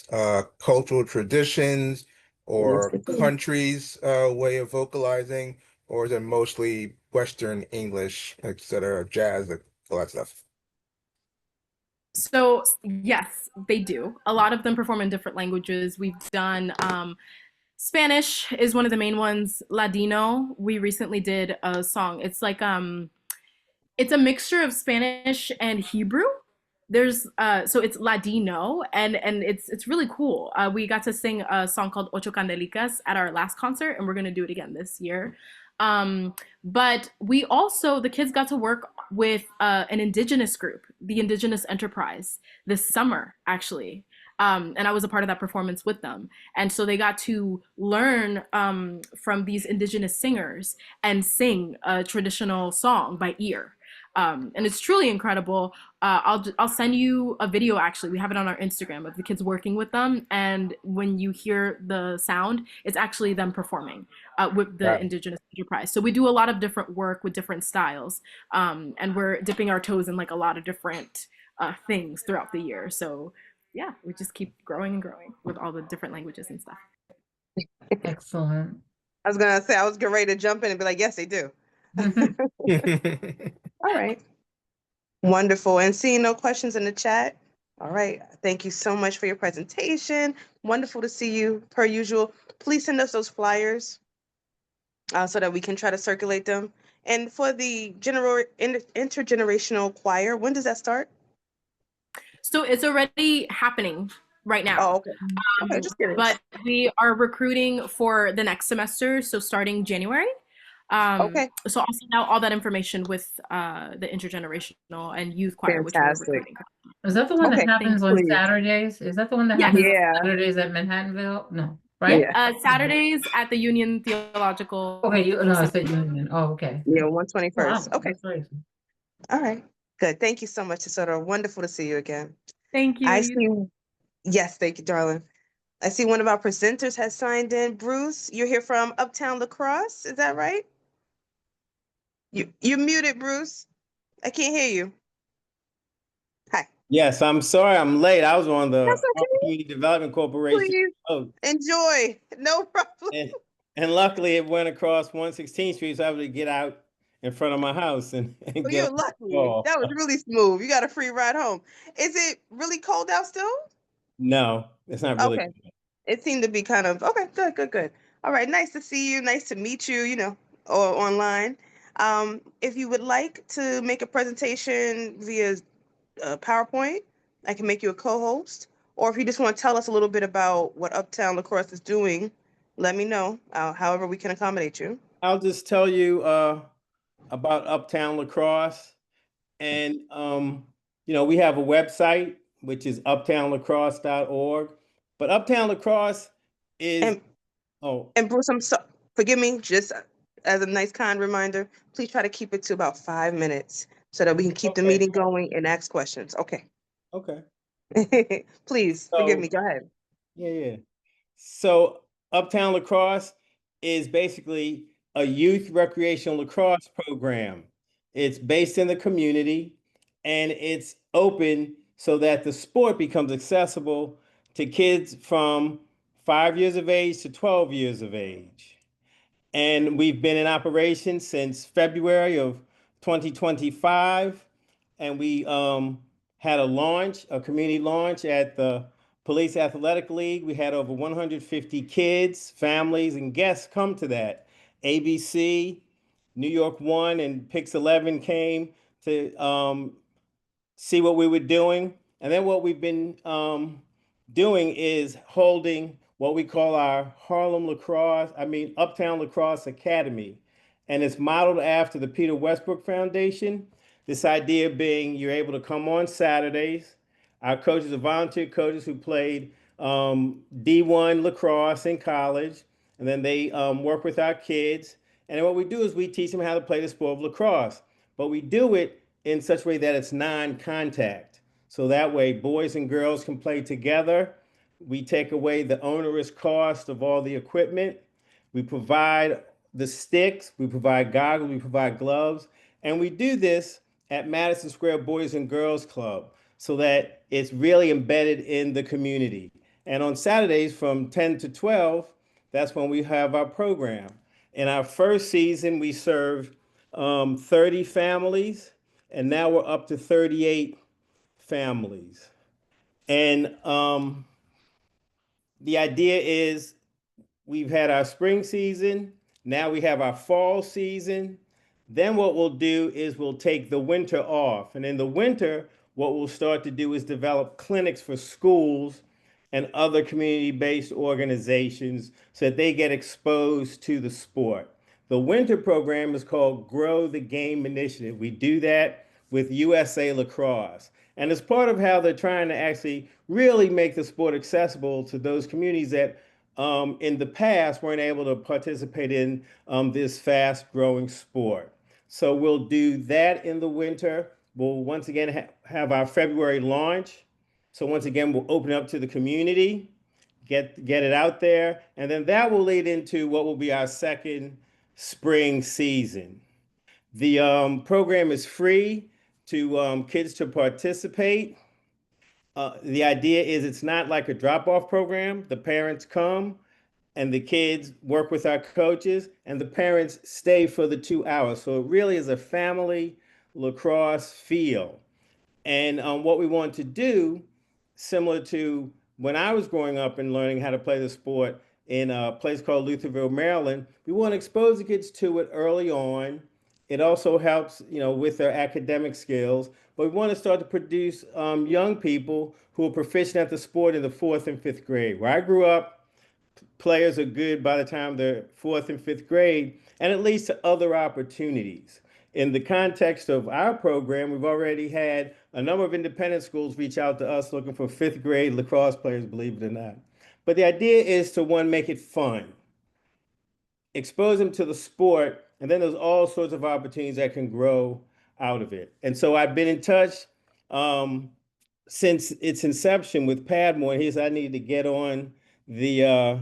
cultural traditions Yes, or they do. countries' way of vocalizing, or is it mostly Western English, etc., jazz, like, all that stuff? So yes, they do. A lot of them perform in different languages. We've done Spanish is one of the main ones. Ladino, we recently did a song. It's a mixture of Spanish and Hebrew. There's so it's Ladino and it's really cool. We got to sing a song called Ocho Candelicas at our last concert, and we're gonna do it again this year. But we also the kids got to work with an indigenous group, the Indigenous Enterprise, this summer actually. And I was a part of that performance with them. And so they got to learn from these indigenous singers and sing a traditional song by ear. And it's truly incredible. I'll send you a video. Actually, we have it on our Instagram of the kids working with them, and when you hear the sound, it's actually them performing with the Right. Indigenous Enterprise. So we do a lot of different work with different styles, and we're dipping our toes in like a lot of different things throughout the year. So yeah, we just keep growing and growing with all the different languages and stuff. Excellent. I was gonna say I was getting ready to jump in and be like, yes, they do. All right. Wonderful. And seeing no questions in the chat. All right. Thank you so much for your presentation. Wonderful to see you per usual. Please send us those flyers so that we can try to circulate them. And for the intergenerational choir, when does that start? So it's already happening right now. Oh, okay. Okay, just curious. But we are recruiting for the next semester, so starting January. Okay. So I'll send out all that information with the intergenerational and youth choir, which we're Fantastic. recruiting. Is that the one that Okay, happens on please. Saturdays? Is that the one that Yes. happens Yeah. on Saturdays at Manhattanville? No, right? Yeah. Saturdays at the Union Theological. Okay, no, it's at Union. Oh, okay. Yeah, Wow, 121st. Okay. that's great. All right. Good. Thank you so much, Tesoro. Wonderful to see you again. Thank you. I see. Yes, thank you, darling. I see one of our presenters has signed in. Bruce, you're here from Uptown Lacrosse. Is that right? You're muted, Bruce. I can't hear you. Hi. Yes, I'm sorry I'm late. I was on the That's okay. Community Development Corporation. Please Oh, enjoy. No problem. and luckily it went across 116th Street, so I was able to get out in front of my house and Oh, get you're on the lucky. call. That was really smooth. You got a free ride home. Is it really cold out still? No, it's not really. Okay. It seemed to be kind of okay. Good. All right. Nice to see you. Nice to meet you. Or online. If you would like to make a presentation via PowerPoint, I can make you a co-host. Or if you just want to tell us a little bit about what Uptown Lacrosse is doing, let me know. However, we can accommodate you. I'll just tell you about Uptown Lacrosse. And, we have a website, which is uptownlacrosse.org. But Uptown Lacrosse is, And Bruce, forgive me, just as a nice kind reminder, please try to keep it to about 5 minutes so that we can keep the meeting going and ask questions. Okay. Okay. Please forgive me. Go ahead. Yeah. So Uptown Lacrosse is basically a youth recreational lacrosse program. It's based in the community and it's open so that the sport becomes accessible to kids from 5 years of age to 12 years of age. And we've been in operation since February of 2025. And we had a community launch at the Police Athletic League. We had over 150 kids, families, and guests come to that. ABC, New York 1, and Pix 11 came to see what we were doing. And then what we've been doing is holding what we call our Uptown Lacrosse Academy. And it's modeled after the Peter Westbrook Foundation. This idea being you're able to come on Saturdays. Our coaches are volunteer coaches who played D1 lacrosse in college. And then they work with our kids. And then what we do is we teach them how to play the sport of lacrosse. But we do it in such a way that it's non-contact. So that way boys and girls can play together. We take away the onerous cost of all the equipment. We provide the sticks, we provide goggles, we provide gloves, and we do this at Madison Square Boys and Girls Club so that it's really embedded in the community. And on Saturdays from 10 to 12, that's when we have our program. In our first season, we served 30 families, and now we're up to 38 families. And the idea is we've had our spring season, now we have our fall season. Then what we'll do is we'll take the winter off. And in the winter, what we'll start to do is develop clinics for schools and other community-based organizations so that they get exposed to the sport. The winter program is called Grow the Game Initiative. We do that with USA Lacrosse. And it's part of how they're trying to actually really make the sport accessible to those communities that in the past weren't able to participate in this fast-growing sport. So we'll do that in the winter. We'll once again have our February launch. So once again, we'll open up to the community, get it out there, and then that will lead into what will be our second spring season. The program is free to kids to participate. The idea is it's not like a drop-off program. The parents come and the kids work with our coaches and the parents stay for the 2 hours. So it really is a family lacrosse feel. And what we want to do, similar to when I was growing up and learning how to play the sport in a place called Lutherville, Maryland, we want to expose the kids to it early on. It also helps, with their academic skills. But we want to start to produce young people who are proficient at the sport in the 4th and 5th grade. Where I grew up, players are good by the time they're 4th and 5th grade, and it leads to other opportunities. In the context of our program, we've already had a number of independent schools reach out to us looking for 5th grade lacrosse players, believe it or not. But the idea is to, one, make it fun, expose them to the sport, and then there's all sorts of opportunities that can grow out of it. And so I've been in touch since its inception with Padmore, and he said I needed to get on the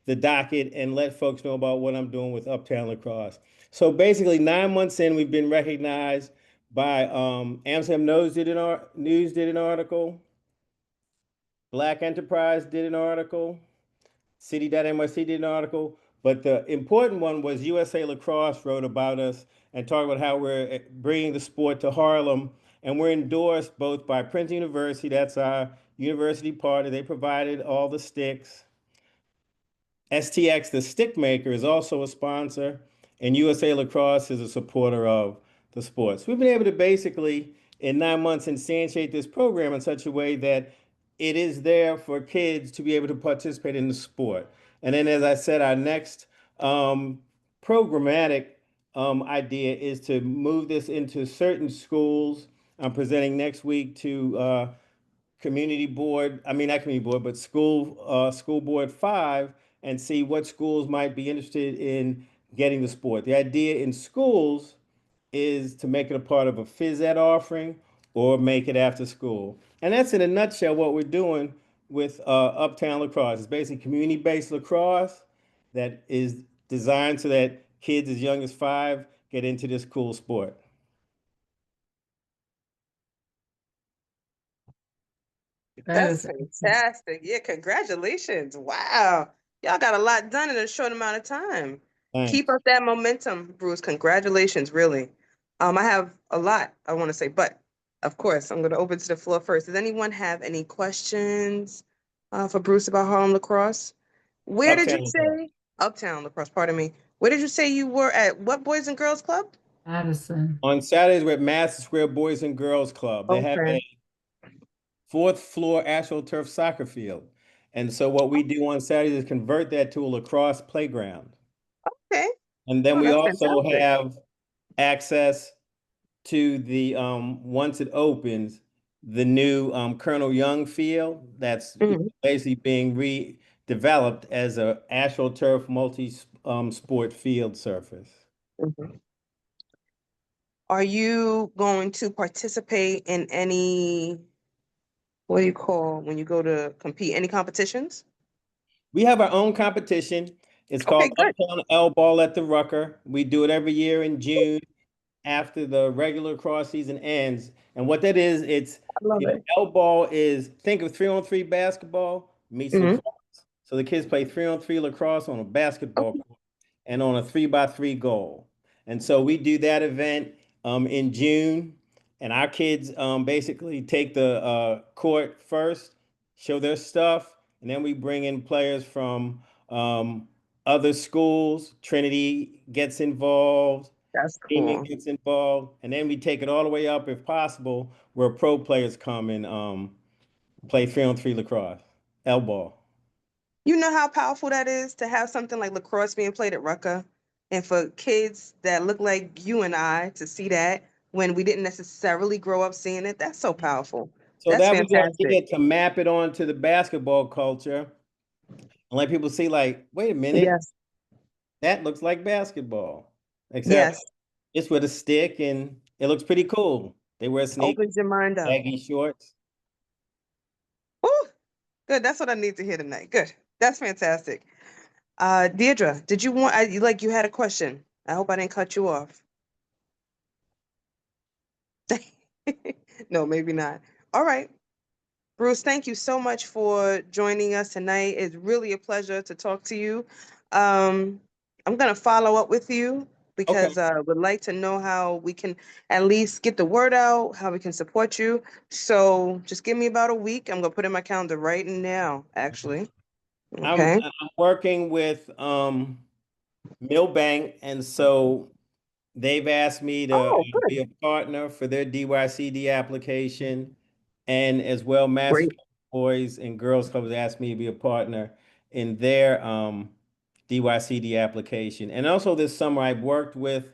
docket and let folks know about what I'm doing with Uptown Lacrosse. So basically, 9 months in, we've been recognized by Amsterdam News did an article, Black Enterprise did an article, City.NYC did an article, but the important one was USA Lacrosse wrote about us and talked about how we're bringing the sport to Harlem. And we're endorsed both by Princeton University, that's our university partner, they provided all the sticks. STX, the stick maker, is also a sponsor, and USA Lacrosse is a supporter of the sports. We've been able to basically, in 9 months, instantiate this program in such a way that it is there for kids to be able to participate in the sport. And then, as I said, our next programmatic idea is to move this into certain schools. I'm presenting next week to community board, I mean, not community board, but school board 5, and see what schools might be interested in getting the sport. The idea in schools is to make it a part of a phys ed offering or make it after school. And that's in a nutshell what we're doing with Uptown Lacrosse. It's basically community-based lacrosse that is designed so that kids as young as 5 get into this cool sport. That's fantastic. Yeah, congratulations. Wow. Y'all got a lot done in a short amount of time. Thanks. Keep up that momentum, Bruce. Congratulations, really. I have a lot I want to say, but of course, I'm going to open to the floor first. Does anyone have any questions for Bruce about Harlem Lacrosse? Where did you Uptown say? Uptown Lacrosse, pardon me. Where did you say you were at? What Boys and Girls Club? Addison. On Saturdays, we're at Madison Square Boys and Girls Club. They have Okay. a 4th floor AstroTurf soccer field. And so what we do on Saturdays is convert that to a lacrosse playground. Okay. And then Oh, we that's also fantastic. have access to the, once it opens, the new Colonel Young field that's Mhm. basically being redeveloped as a AstroTurf multi-sport field surface. Mhm. Are you going to participate in any what do you call when you go to compete? Any competitions? We have our own competition. It's Okay, called good. Uptown L Ball at the Rucker. We do it every year in June after the regular cross season ends. And what that is, it's I love it. L Ball is, think of 3-on-3 basketball meets Mhm. lacrosse. So the kids play 3-on-3 lacrosse on a basketball Okay. court and on a 3x3 goal. And so we do that event in June, and our kids basically take the court first, show their stuff, and then we bring in players from other schools. Trinity gets involved, That's Demon cool. gets involved, and then we take it all the way up, if possible, where pro players come and play 3-on-3 lacrosse, L ball. You know how powerful that is to have something like lacrosse being played at Rucker, and for kids that look like you and I to see that when we didn't necessarily grow up seeing it. That's so powerful. So That's that was our fantastic. idea, to map it onto the basketball culture and let people see, like, wait a minute, Yes. that looks like basketball, except Yes. it's with a stick and it looks pretty cool. They wear sneakers, Opens your mind up. baggy shorts. Woo! Good. That's what I need to hear tonight. Good. That's fantastic. Deirdre, did you want? You had a question. I hope I didn't cut you off. No, maybe not. All right. Bruce, thank you so much for joining us tonight. It's really a pleasure to talk to you. I'm going to follow up with you because I would like to know how we can at least get the word out, how we can support you. So just give me about a week. I'm going to put in my calendar right now, actually. Okay. I'm working with Millbank, and so they've asked me to Oh, be good. a partner for their DYCD application, and as well, Master Great. Boys and Girls Clubs asked me to be a partner in their DYCD application. And also this summer, I worked with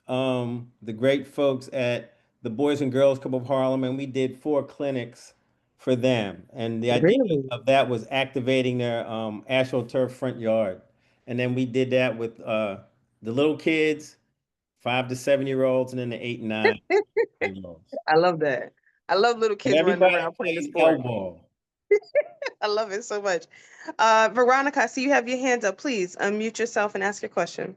the great folks at the Boys and Girls Club of Harlem, and we did 4 clinics for them. And the idea Really? of that was activating their AstroTurf front yard. And then we did that with the little kids, 5 to 7-year-olds, and then the 8 and 9-year-olds. I love that. I love little And kids running everybody around playing the played sport. L-ball. I love it so much. Veronica, I see you have your hands up. Please unmute yourself and ask your question.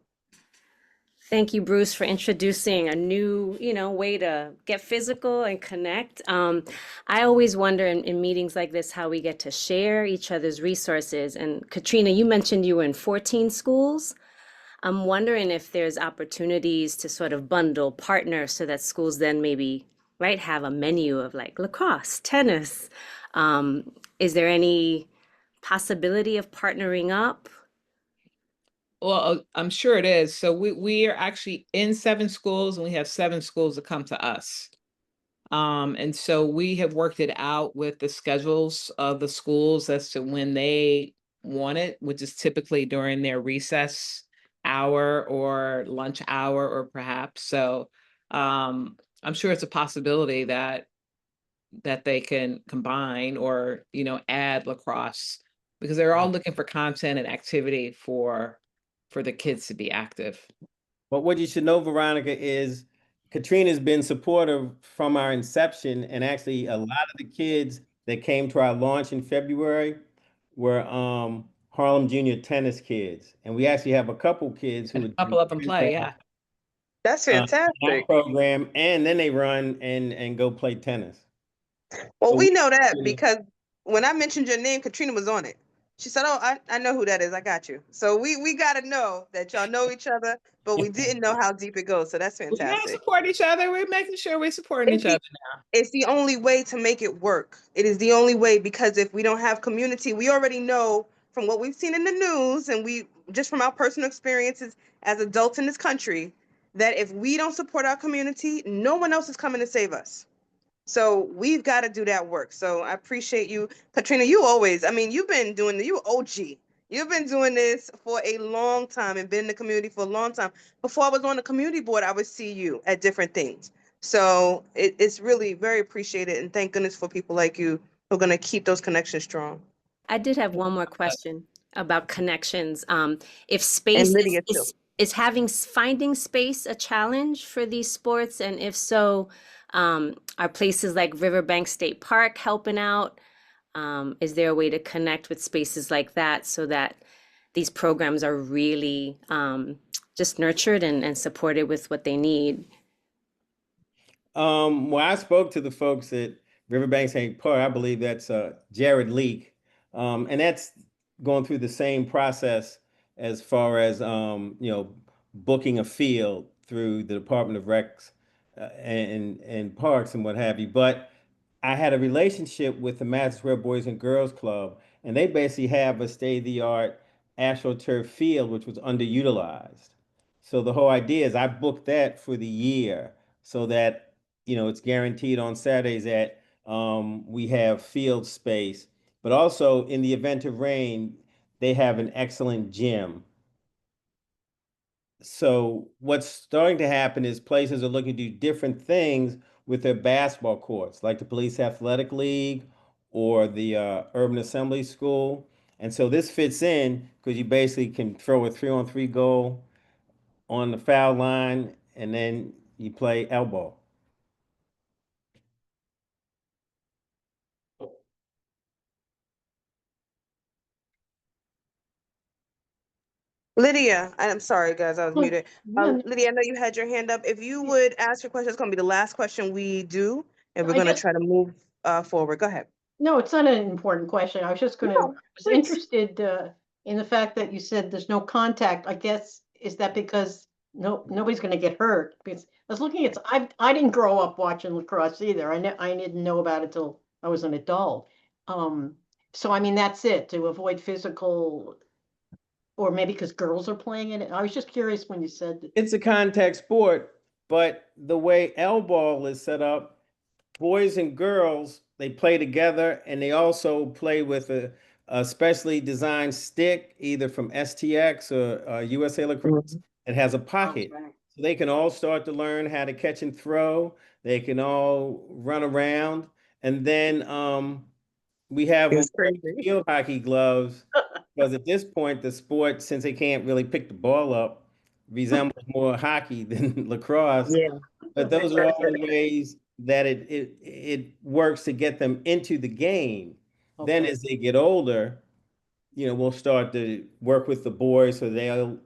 Thank you, Bruce, for introducing a new, way to get physical and connect. I always wonder in meetings like this how we get to share each other's resources. And Katrina, you mentioned you were in 14 schools. I'm wondering if there's opportunities to sort of bundle partners so that schools then maybe, right, have a menu of like lacrosse, tennis. Is there any possibility of partnering up? Well, I'm sure it is. So we are actually in 7 schools, and we have 7 schools that come to us. And so we have worked it out with the schedules of the schools as to when they want it, which is typically during their recess hour or lunch hour, or perhaps. So I'm sure it's a possibility that they can combine or, add lacrosse, because they're all looking for content and activity for the kids to be active. But what you should know, Veronica, is Katrina's been supportive from our inception, and actually a lot of the kids that came to our launch in February were Harlem Junior tennis kids. And we actually have a couple kids who And a couple of them play, yeah. That's in our fantastic. program, and then they run and go play tennis. Well, So we know that because when I mentioned your name, Katrina was on it. She said, "Oh, I know who that is. I got you." So we got to know that y'all know each other, but we didn't know how deep it goes. So that's We gotta fantastic. support each other. We're making sure we're supporting each other now. It's the only way to make it work. It is the only way, because if we don't have community, we already know from what we've seen in the news, and we just from our personal experiences as adults in this country, that if we don't support our community, no one else is coming to save us. So we've got to do that work. So I appreciate you, Katrina. You always, you've been doing you OG. You've been doing this for a long time and been in the community for a long time. Before I was on the community board, I would see you at different things. So it's really very appreciated, and thank goodness for people like you who are going to keep those connections strong. I did have one more question about connections. If And space Lydia too. is finding space a challenge for these sports, and if so, are places like Riverbank State Park helping out? Is there a way to connect with spaces like that so that these programs are really just nurtured and supported with what they need? Well, I spoke to the folks at Riverbank St. Paul. I believe that's Jared Leak, and that's going through the same process as far as booking a field through the Department of Recs and Parks and what have you. But I had a relationship with the Madison Square Boys and Girls Club, and they basically have a state-of-the-art AstroTurf field, which was underutilized. So the whole idea is I booked that for the year so that it's guaranteed on Saturdays that we have field space. But also in the event of rain, they have an excellent gym. So what's starting to happen is places are looking to do different things with their basketball courts, like the Police Athletic League or the Urban Assembly School. And so this fits in because you basically can throw a 3-on-3 goal on the foul line, and then you play elbow. Lydia, I'm sorry, guys, I was muted. No, Lydia, I know you had your hand up. If you would ask your question, it's going to be the last question we do, and we're I going to just- try to move forward. Go ahead. No, it's not an important question. I was just No, was please. interested in the fact that you said there's no contact. I guess, is that because nobody's going to get hurt? Because I was looking at, I didn't grow up watching lacrosse either. I didn't know about it till I was an adult. So I mean, that's it, to avoid physical, or maybe because girls are playing it. I was just curious when you said that. It's a contact sport, but the way L-ball is set up, boys and girls, they play together, and they also play with a specially designed stick, either from STX or USA Lacrosse. It has a pocket. So they can all start to learn how to catch and throw. They can all run around. And then we have them It's wearing crazy. field hockey gloves because at this point, the sport, since they can't really pick the ball up, resembles more hockey than lacrosse. Yeah. But those are all the ways that it works to get them into the game. Then Okay. as they get older, we'll start to work with the boys so they'll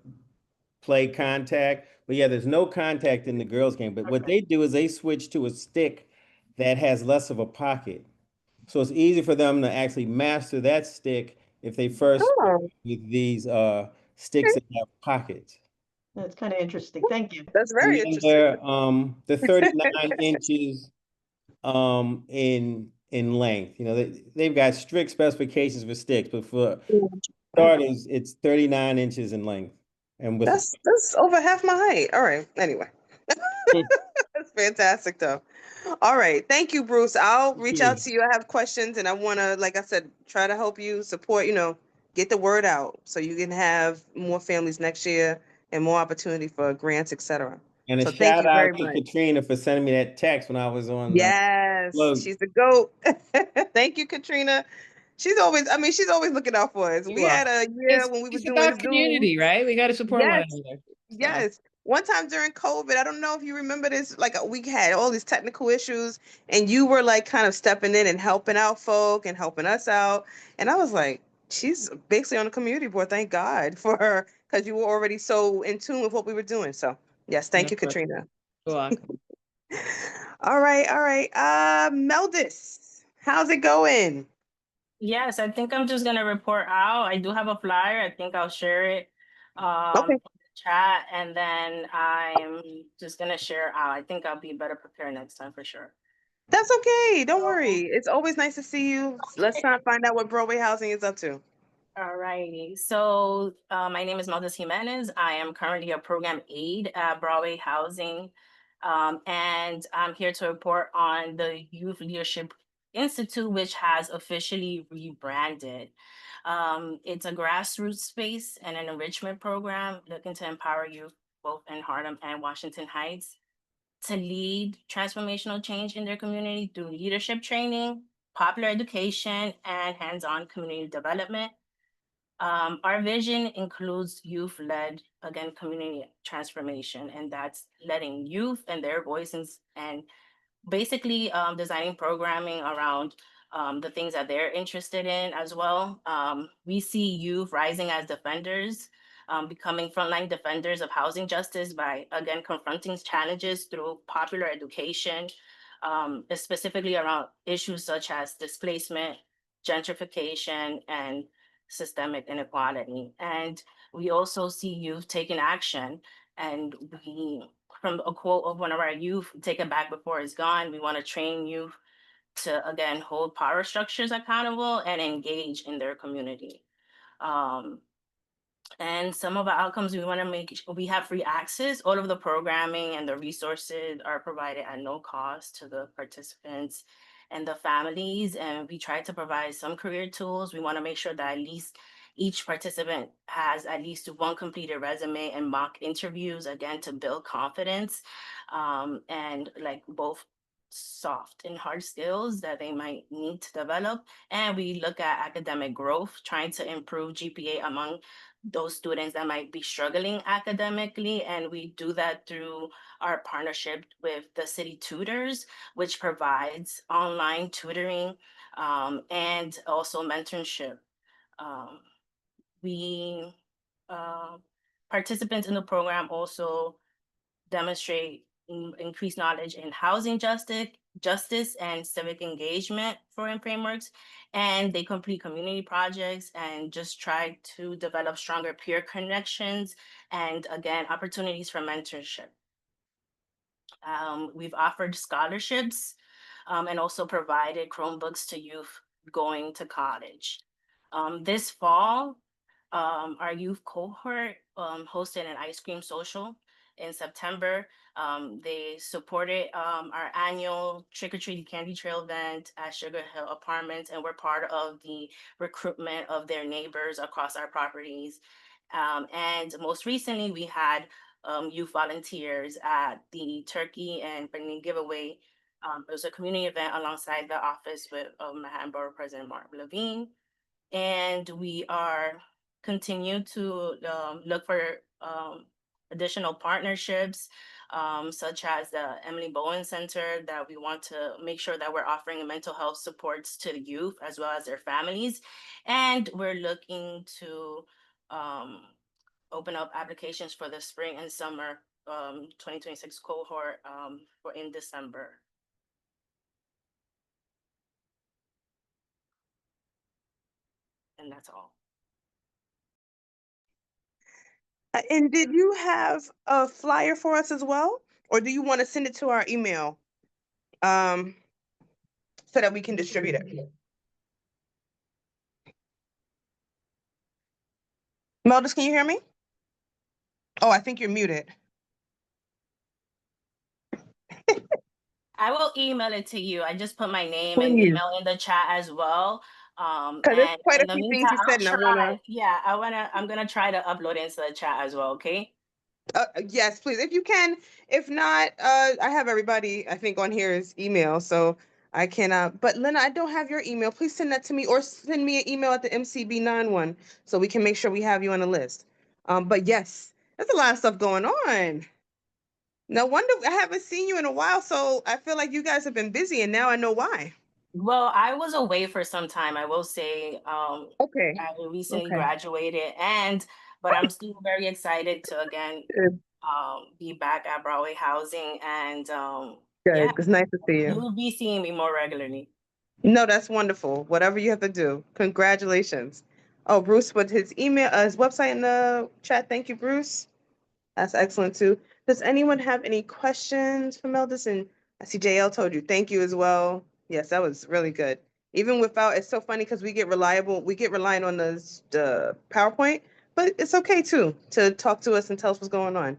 play contact. But yeah, there's no contact in the girls' game. But what they do is they switch to a stick that has less of a pocket. So it's easy for them to actually master that stick if they first start Oh, with these sticks that have pockets. That's kind of interesting. Thank you. that's And very then interesting. they're 39 inches in length. They've got strict specifications for sticks, but for starters, it's 39 inches in length. And with That's over half my height. All right. Anyway. That's fantastic, though. All right. Thank you, Bruce. I'll reach out to you. I have questions, and I want to, like I said, try to help you support, get the word out so you can have more families next year and more opportunity for grants, etc. and a So thank shout you very out to much. Katrina for sending me that text when I was on Yes, float. she's the GOAT. Thank you, Katrina. She's always looking out for us. We had a year when we were It's doing about community, Zoom. right? We got to support one Yes. another. So, Yes. One time during COVID, I don't know if you remember this, like we had all these technical issues and you were like kind of stepping in and helping out folk and helping us out. And I was like, she's basically on the community board. Thank God for her, because you were already so in tune with what we were doing. So yes, thank no you, question. Katrina. You're welcome. All right, all right. Meldis, how's it going? Yes, I think I'm just gonna report out. I do have a flyer. I think I'll share it Okay. in the chat, and then I'm just gonna share out. I think I'll be better prepared next time for sure. That's okay. Don't worry. It's always nice to see you. Let's try and find out what Broadway Housing is up to. All righty. So my name is Meldis Jimenez. I am currently a program aide at Broadway Housing. And I'm here to report on the Youth Leadership Institute, which has officially rebranded. It's a grassroots space and an enrichment program looking to empower youth both in Harlem and Washington Heights to lead transformational change in their community through leadership training, popular education, and hands-on community development. Our vision includes youth-led, again, community transformation, and that's letting youth and their voices and basically designing programming around the things that they're interested in as well. We see youth rising as defenders, becoming frontline defenders of housing justice by, again, confronting challenges through popular education, specifically around issues such as displacement, gentrification, and systemic inequality. And we also see youth taking action. And from a quote of one of our youth, take it back before it's gone. We want to train youth to, again, hold power structures accountable and engage in their community. And some of our outcomes, we want to make sure we have free access. All of the programming and the resources are provided at no cost to the participants and the families. And we try to provide some career tools. We want to make sure that at least each participant has at least one completed resume and mock interviews, again, to build confidence, and like both soft and hard skills that they might need to develop. And we look at academic growth, trying to improve GPA among those students that might be struggling academically. And we do that through our partnership with the City Tutors, which provides online tutoring, and also mentorship. We participants in the program also demonstrate increased knowledge in housing justice and civic engagement frameworks, and they complete community projects and just try to develop stronger peer connections and, again, opportunities for mentorship. We've offered scholarships, and also provided Chromebooks to youth going to college. This fall, our youth cohort hosted an ice cream social in September. They supported our annual trick-or-treat candy trail event at Sugar Hill Apartments, and were part of the recruitment of their neighbors across our properties. And most recently, we had youth volunteers at the turkey and bunny giveaway. It was a community event alongside the office with Manhattan Borough President Mark Levine. And we are continue to look for additional partnerships, such as the Emily Bowen Center, that we want to make sure that we're offering mental health supports to the youth as well as their families. And we're looking to open up applications for the spring and summer 2026 cohort for in December. And that's all. And did you have a flyer for us as well? Or do you want to send it to our email so that we can distribute it? Meldis, can you hear me? Oh, I think you're muted. I will email it to you. I just put my name and Please. email in the chat as well. Because there's And quite in a the few things meantime, you said, and I wanna. yeah, I'm gonna try to upload it into the chat as well. Okay. Yes, please, if you can. If not, I have everybody, I think, on here's email, so I can. But Lena, I don't have your email. Please send that to me, or send me an email at the MCB9 one, so we can make sure we have you on the list. But yes, there's a lot of stuff going on. No wonder I haven't seen you in a while, so I feel like you guys have been busy, and now I know why. Well, I was away for some time, I will say. Okay. I recently Okay. graduated, but I'm still very excited to again Good. be back at Broadway Housing, and Good. yeah, It's nice to see you. you'll be seeing me more regularly. No, that's wonderful. Whatever you have to do. Congratulations. Oh, Bruce put his email, his website in the chat. Thank you, Bruce. That's excellent too. Does anyone have any questions for Meldis? And I see JL told you thank you as well. Yes, that was really good. Even without, it's so funny because we get reliant on the PowerPoint, but it's okay too to talk to us and tell us what's going on.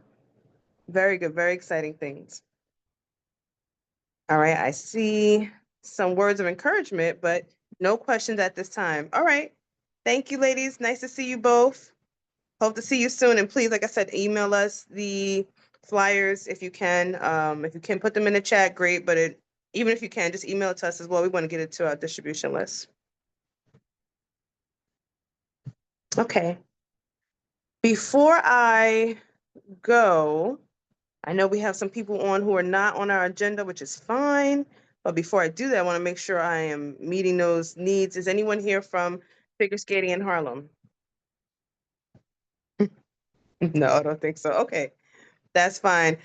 Very good, very exciting things. All right, I see some words of encouragement, but no questions at this time. All right. Thank you, ladies. Nice to see you both. Hope to see you soon. And please, like I said, email us the flyers if you can. If you can put them in the chat, great. But even if you can, just email it to us as well. We want to get it to our distribution list. Okay. Before I go, I know we have some people on who are not on our agenda, which is fine. But before I do that, I want to make sure I am meeting those needs. Is anyone here from figure skating in Harlem? No, I don't think so. Okay, that's fine.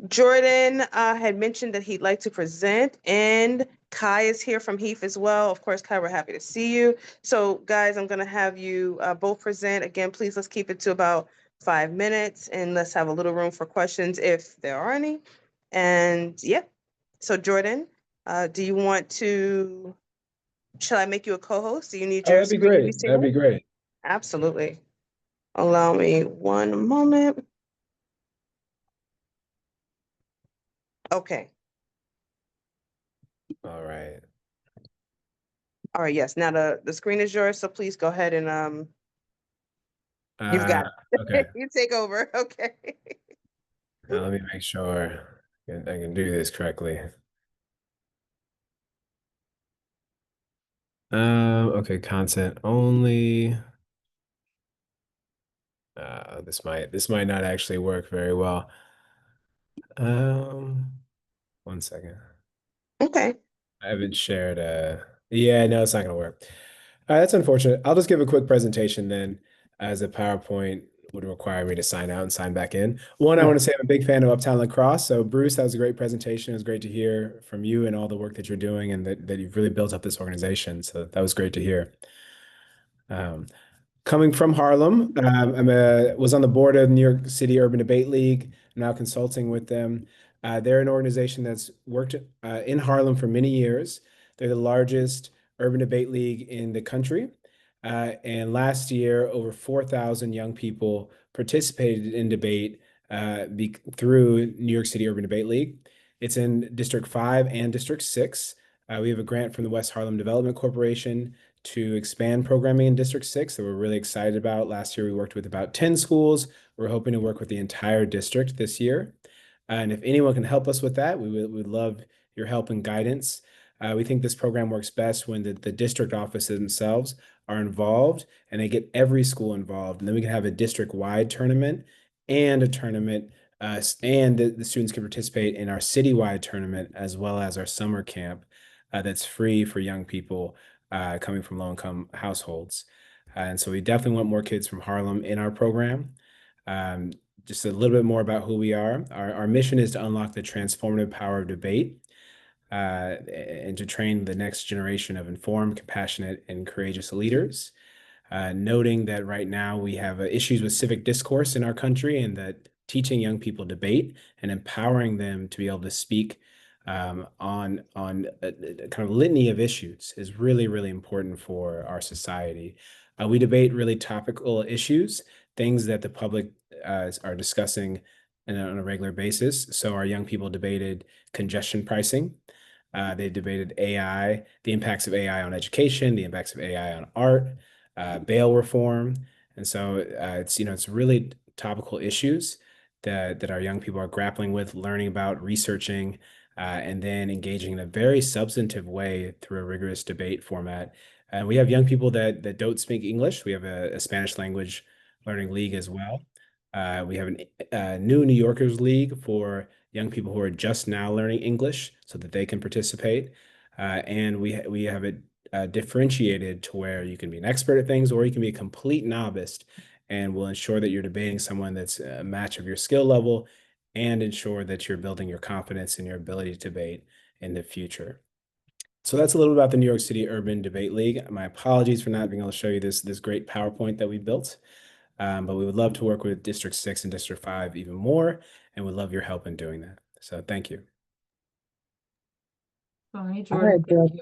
Jordan had mentioned that he'd like to present, and Kai is here from Heath as well. Of course, Kai, we're happy to see you. So, guys, I'm going to have you both present. Again, please, let's keep it to about 5 minutes, and let's have a little room for questions if there are any. And yeah, so Jordan, do you want to, shall I make you a co-host? Do you need Oh, your that'd be screen to be great. That'd be shared? great. Absolutely. Allow me one moment. Okay. All right. All right, yes. Now the screen is yours, so please go ahead and you've got Okay. it. You take over. Okay. Now let me make sure I can do this correctly. Okay, content only. This might not actually work very well. One second. Okay. I haven't shared yeah, no, it's not gonna work. All right, that's unfortunate. I'll just give a quick presentation then, as a PowerPoint would require me to sign out and sign back in. One, I want to say I'm a big fan of Uptown Lacrosse. So Bruce, that was a great presentation. It was great to hear from you and all the work that you're doing and that you've really built up this organization. So that was great to hear. Coming from Harlem, was on the board of New York City Urban Debate League, now consulting with them. They're an organization that's worked in Harlem for many years. They're the largest urban debate league in the country. And last year, over 4,000 young people participated in debate through New York City Urban Debate League. It's in District 5 and District 6. We have a grant from the West Harlem Development Corporation to expand programming in District 6 that we're really excited about. Last year, we worked with about 10 schools. We're hoping to work with the entire district this year. And if anyone can help us with that, we would love your help and guidance. We think this program works best when the district offices themselves are involved and they get every school involved. And then we can have a district-wide tournament and a tournament, and the students can participate in our citywide tournament as well as our summer camp that's free for young people coming from low-income households. And so we definitely want more kids from Harlem in our program. Just a little bit more about who we are. Our mission is to unlock the transformative power of debate and to train the next generation of informed, compassionate, and courageous leaders. Noting that right now we have issues with civic discourse in our country and that teaching young people debate and empowering them to be able to speak on a kind of litany of issues is really, really important for our society. We debate really topical issues, things that the public are discussing on a regular basis. So our young people debated congestion pricing. They debated AI, the impacts of AI on education, the impacts of AI on art, bail reform. And so it's really topical issues that our young people are grappling with, learning about, researching, and then engaging in a very substantive way through a rigorous debate format. And we have young people that don't speak English. We have a Spanish language learning league as well. We have a new New Yorkers League for young people who are just now learning English so that they can participate. And we have it differentiated to where you can be an expert at things or you can be a complete novice, and we'll ensure that you're debating someone that's a match of your skill level and ensure that you're building your confidence in your ability to debate in the future. So that's a little about the New York City Urban Debate League. My apologies for not being able to show you this great PowerPoint that we built, but we would love to work with District 6 and District 5 even more, and we'd love your help in doing that. So thank you. All right, Jordan, thank you.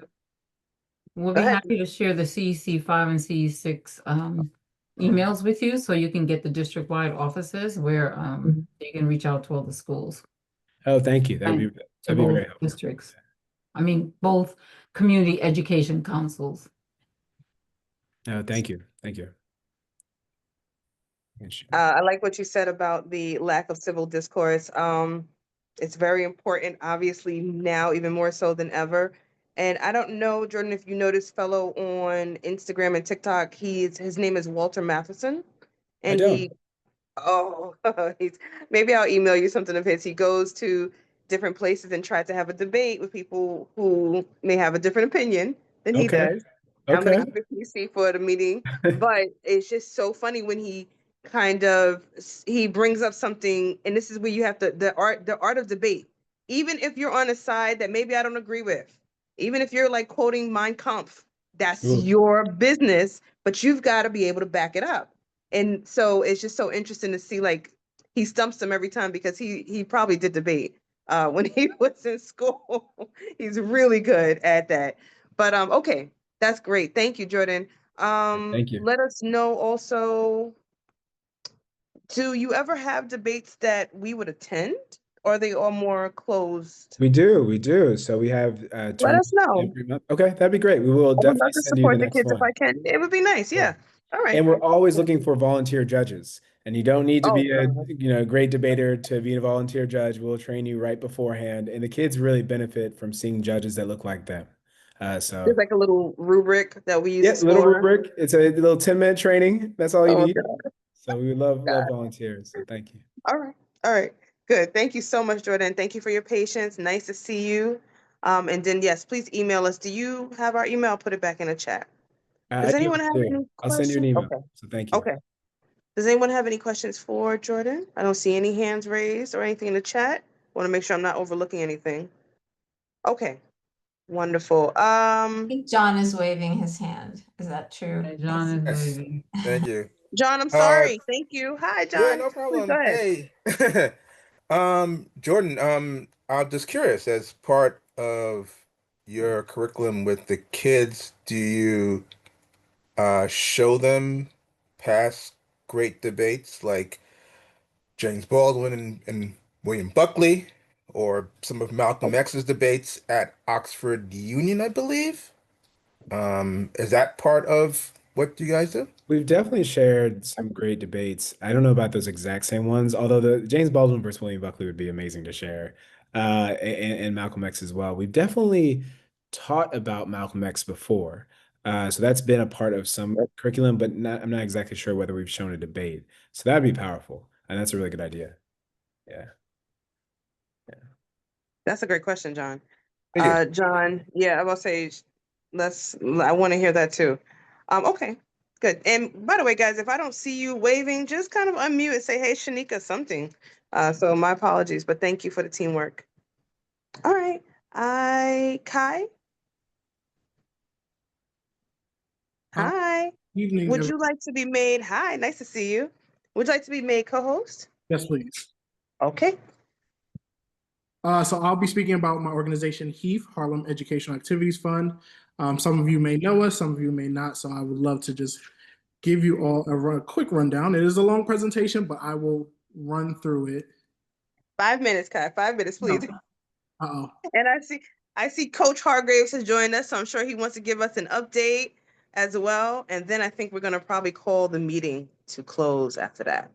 We'll be happy to share the CEC 5 and CE6 emails with you so you can get the district-wide offices where you can reach out to all the schools. Oh, thank you. That'd be very helpful. Districts. I mean, both community education councils. Oh, thank you. Thank you. I like what you said about the lack of civil discourse. It's very important, obviously now even more so than ever. And I don't know, Jordan, if you know this fellow on Instagram and TikTok, his name is Walter Matheson. And I don't. maybe I'll email you something of his. He goes to different places and tried to have a debate with people who may have a different opinion than he Okay. does. I'm Okay. gonna keep it PC for the meeting, but it's just so funny when he kind of he brings up something, and this is where you have to the art of debate. Even if you're on a side that maybe I don't agree with, even if you're like quoting Mein Kampf, that's Ooh. your business, but you've got to be able to back it up. And so it's just so interesting to see, like, he stumps them every time because he probably did debate when he was in school. He's really good at that. But okay, that's great. Thank you, Jordan. Thank you. Let us know also, do you ever have debates that we would attend, or are they all more closed? We do. So we have Let us tournaments know. every month. Okay, that'd be great. We will I would definitely love to send you the support the next kids if one. I can. It would be nice. Yeah. All right. And we're always looking for volunteer judges. And you don't need to Oh, be a God. great debater to be a volunteer judge. We'll train you right beforehand. And the kids really benefit from seeing judges that look like them. So There's like a little rubric that we use yeah, to little score. rubric. It's a little 10-minute training. That's all you Oh, need. God. So we would love God. volunteers. So thank you. All right. All right. Good. Thank you so much, Jordan. Thank you for your patience. Nice to see you. And then, yes, please email us. Do you have our email? I'll put it back in the chat. I Does do. anyone have any I'll send you an questions? email. Okay. So thank you. Okay. Does anyone have any questions for Jordan? I don't see any hands raised or anything in the chat. Want to make sure I'm not overlooking anything. Okay. Wonderful. I think John is waving his hand. Is that true? Okay, John is Yes. waving. Thank you. John, I'm sorry. Thank you. Hi, Yeah, John. no Please go problem. ahead. Hey. Jordan, I'm just curious, as part of your curriculum with the kids, do you show them past great debates like James Baldwin and William Buckley, or some of Malcolm X's debates at Oxford Union, I believe? Is that part of what you guys do? We've definitely shared some great debates. I don't know about those exact same ones, although the James Baldwin versus William Buckley would be amazing to share, and Malcolm X as well. We've definitely taught about Malcolm X before, so that's been a part of some curriculum, but I'm not exactly sure whether we've shown a debate. So that'd be powerful, and that's a really good idea. Yeah. That's a great question, John. Thank you. John, yeah, I will say, I want to hear that too. Okay, good. And by the way, guys, if I don't see you waving, just kind of unmute and say, hey, Shanika, something. So my apologies, but thank you for the teamwork. All right. Kai? Hi. Evening, Would you like to be made? Hi, nice to see you. Would you like to be made co-host? yes, please. Okay. So I'll be speaking about my organization, HEAF, Harlem Educational Activities Fund. Some of you may know us, some of you may not, so I would love to just give you all a quick rundown. It is a long presentation, but I will run through it. 5 minutes, Kai. 5 minutes, please. Uh-oh. And I see Coach Hargraves has joined us, so I'm sure he wants to give us an update as well. And then I think we're going to probably call the meeting to close after that.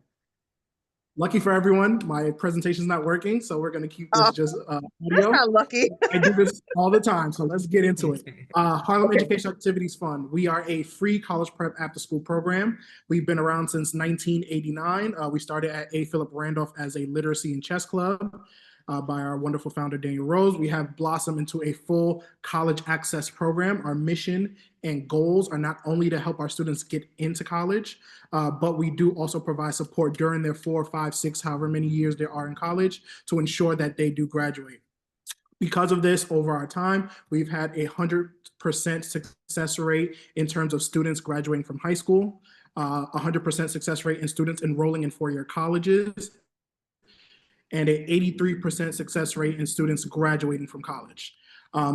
Lucky for everyone, my presentation's not working, so we're going to keep this just That's audio. not lucky. I do this all the time, so let's get into it. Harlem Educational Activities Fund. We are a free college prep after-school program. We've been around since 1989. We started at A. Philip Randolph as a literacy and chess club by our wonderful founder, Daniel Rose. We have blossomed into a full college access program. Our mission and goals are not only to help our students get into college, but we do also provide support during their 4, 5, 6, however many years they are in college to ensure that they do graduate. Because of this, over our time, we've had 100% success rate in terms of students graduating from high school, 100% success rate in students enrolling in four-year colleges, and an 83% success rate in students graduating from college.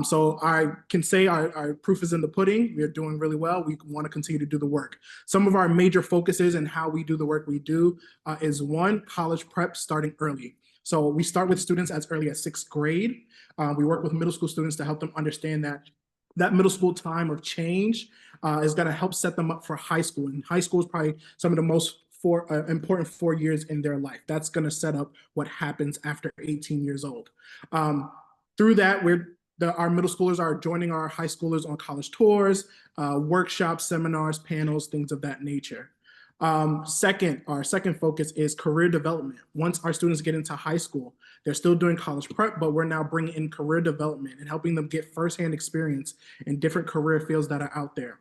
So I can say our proof is in the pudding. We're doing really well. We want to continue to do the work. Some of our major focuses and how we do the work we do is one, college prep starting early. So we start with students as early as 6th grade. We work with middle school students to help them understand that middle school time of change is going to help set them up for high school. And high school is probably some of the most important 4 years in their life. That's going to set up what happens after 18 years old. Through that, our middle schoolers are joining our high schoolers on college tours, workshops, seminars, panels, things of that nature. Our second focus is career development. Once our students get into high school, they're still doing college prep, but we're now bringing in career development and helping them get firsthand experience in different career fields that are out there.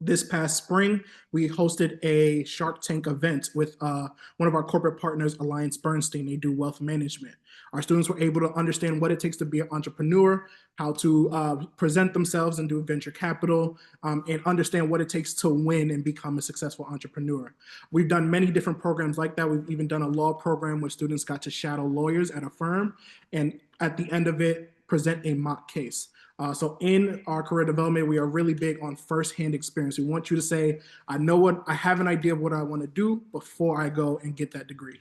This past spring, we hosted a Shark Tank event with one of our corporate partners, Alliance Bernstein. They do wealth management. Our students were able to understand what it takes to be an entrepreneur, how to present themselves and do venture capital, and understand what it takes to win and become a successful entrepreneur. We've done many different programs like that. We've even done a law program where students got to shadow lawyers at a firm, and at the end of it, present a mock case. So in our career development, we are really big on firsthand experience. We want you to say, I have an idea of what I want to do before I go and get that degree.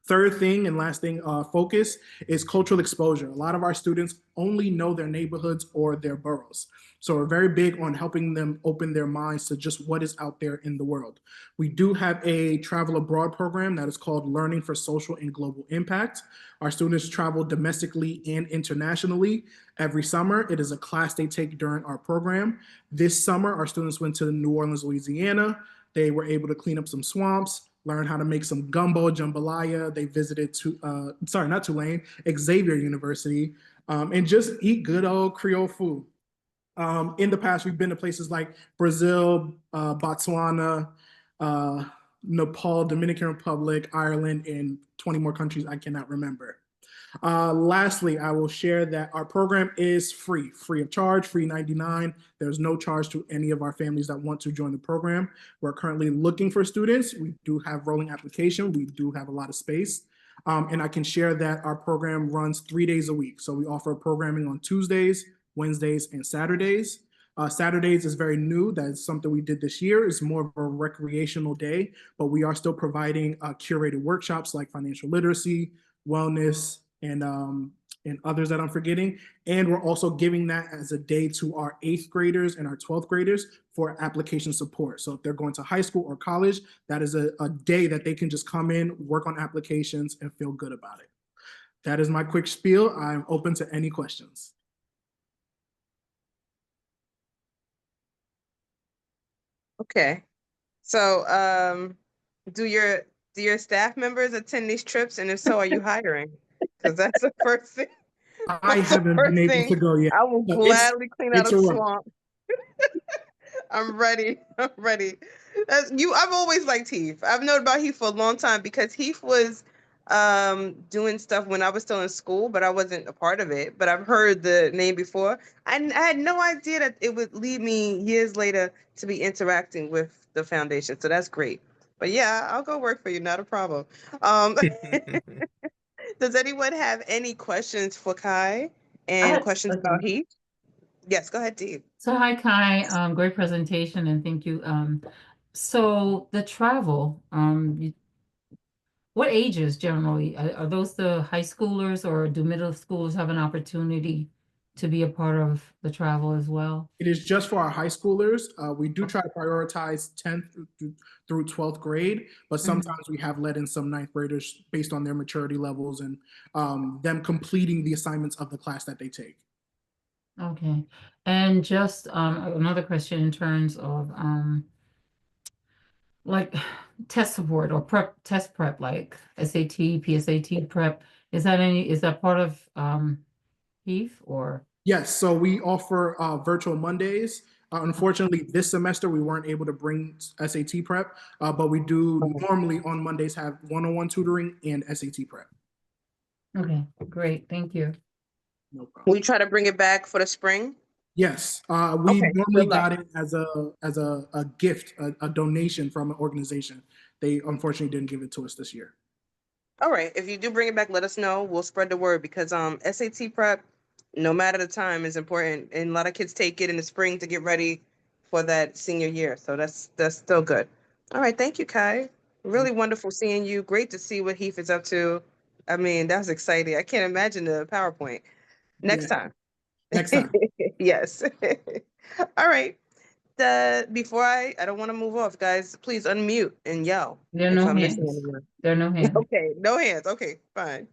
Third thing and last thing, focus is cultural exposure. A lot of our students only know their neighborhoods or their boroughs. So we're very big on helping them open their minds to just what is out there in the world. We do have a travel abroad program that is called Learning for Social and Global Impact. Our students travel domestically and internationally every summer. It is a class they take during our program. This summer, our students went to New Orleans, Louisiana. They were able to clean up some swamps, learn how to make some gumbo jambalaya. They visited not Tulane, Xavier University, and just eat good old Creole food. In the past, we've been to places like Brazil, Botswana, Nepal, Dominican Republic, Ireland, and 20 more countries I cannot remember. Lastly, I will share that our program is free of charge, free 99. There's no charge to any of our families that want to join the program. We're currently looking for students. We do have rolling application. We do have a lot of space. And I can share that our program runs 3 days a week. So we offer programming on Tuesdays, Wednesdays, and Saturdays. Saturdays is very new. That's something we did this year. It's more of a recreational day, but we are still providing curated workshops like financial literacy, wellness, and others that I'm forgetting. And we're also giving that as a day to our 8th graders and our 12th graders for application support. So if they're going to high school or college, that is a day that they can just come in, work on applications, and feel good about it. That is my quick spiel. I'm open to any questions. Okay. So, do your staff members attend these trips? And if so, are you hiring? Because that's the first thing. I haven't been able to go yet. I will So gladly clean out it's a a work. swamp. I'm ready. I'm ready. I've always liked Heath. I've known about Heath for a long time because Heath was doing stuff when I was still in school, but I wasn't a part of it. But I've heard the name before. I had no idea that it would lead me years later to be interacting with the foundation. So that's great. But yeah, I'll go work for you. Not a problem. Does anyone have any questions for Kai and questions about Heath? Yes, go ahead, Dee. So hi, Kai. Great presentation and thank you. So the travel, what ages generally? Are those the high schoolers or do middle schoolers have an opportunity to be a part of the travel as well? It is just for our high schoolers. We do try to prioritize 10th through 12th grade, but sometimes we have let in some 9th graders based on their maturity levels and them completing the assignments of the class that they take. Okay. And just another question in terms of like test support or test prep, like SAT, PSAT prep. Is that part of Heath or? Yes, so we offer virtual Mondays. Unfortunately, this semester we weren't able to bring SAT prep, but we do normally on Mondays have one-on-one tutoring and SAT prep. Okay, great. Thank you. No problem. Will you try to bring it back for the spring? Yes, we Okay, normally good luck. got it as a gift, a donation from an organization. They unfortunately didn't give it to us this year. All right. If you do bring it back, let us know. We'll spread the word because SAT prep, no matter the time, is important. And a lot of kids take it in the spring to get ready for that senior year. So that's still good. All right. Thank you, Kai. Really wonderful seeing you. Great to see what Heath is up to. I mean, that's exciting. I can't imagine the PowerPoint. Next time. Next time. Yes. All right. Before I don't want to move off, guys, please unmute and yell There are if no I'm missing hands. anyone. There are no hands. Okay, no hands. Okay, fine.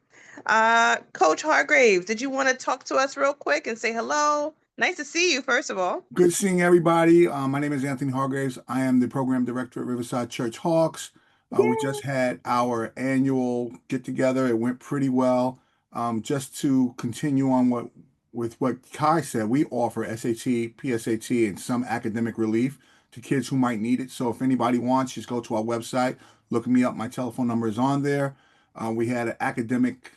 Coach Hargrave, did you want to talk to us real quick and say hello? Nice to see you, first of all. Good seeing everybody. My name is Anthony Hargraves. I am the program director at Riverside Church Hawks. We just had our annual get together. It went pretty well. Just to continue on with what Kai said, we offer SAT, PSAT, and some academic relief to kids who might need it. So if anybody wants, just go to our website, look me up. My telephone number is on there. We had an academic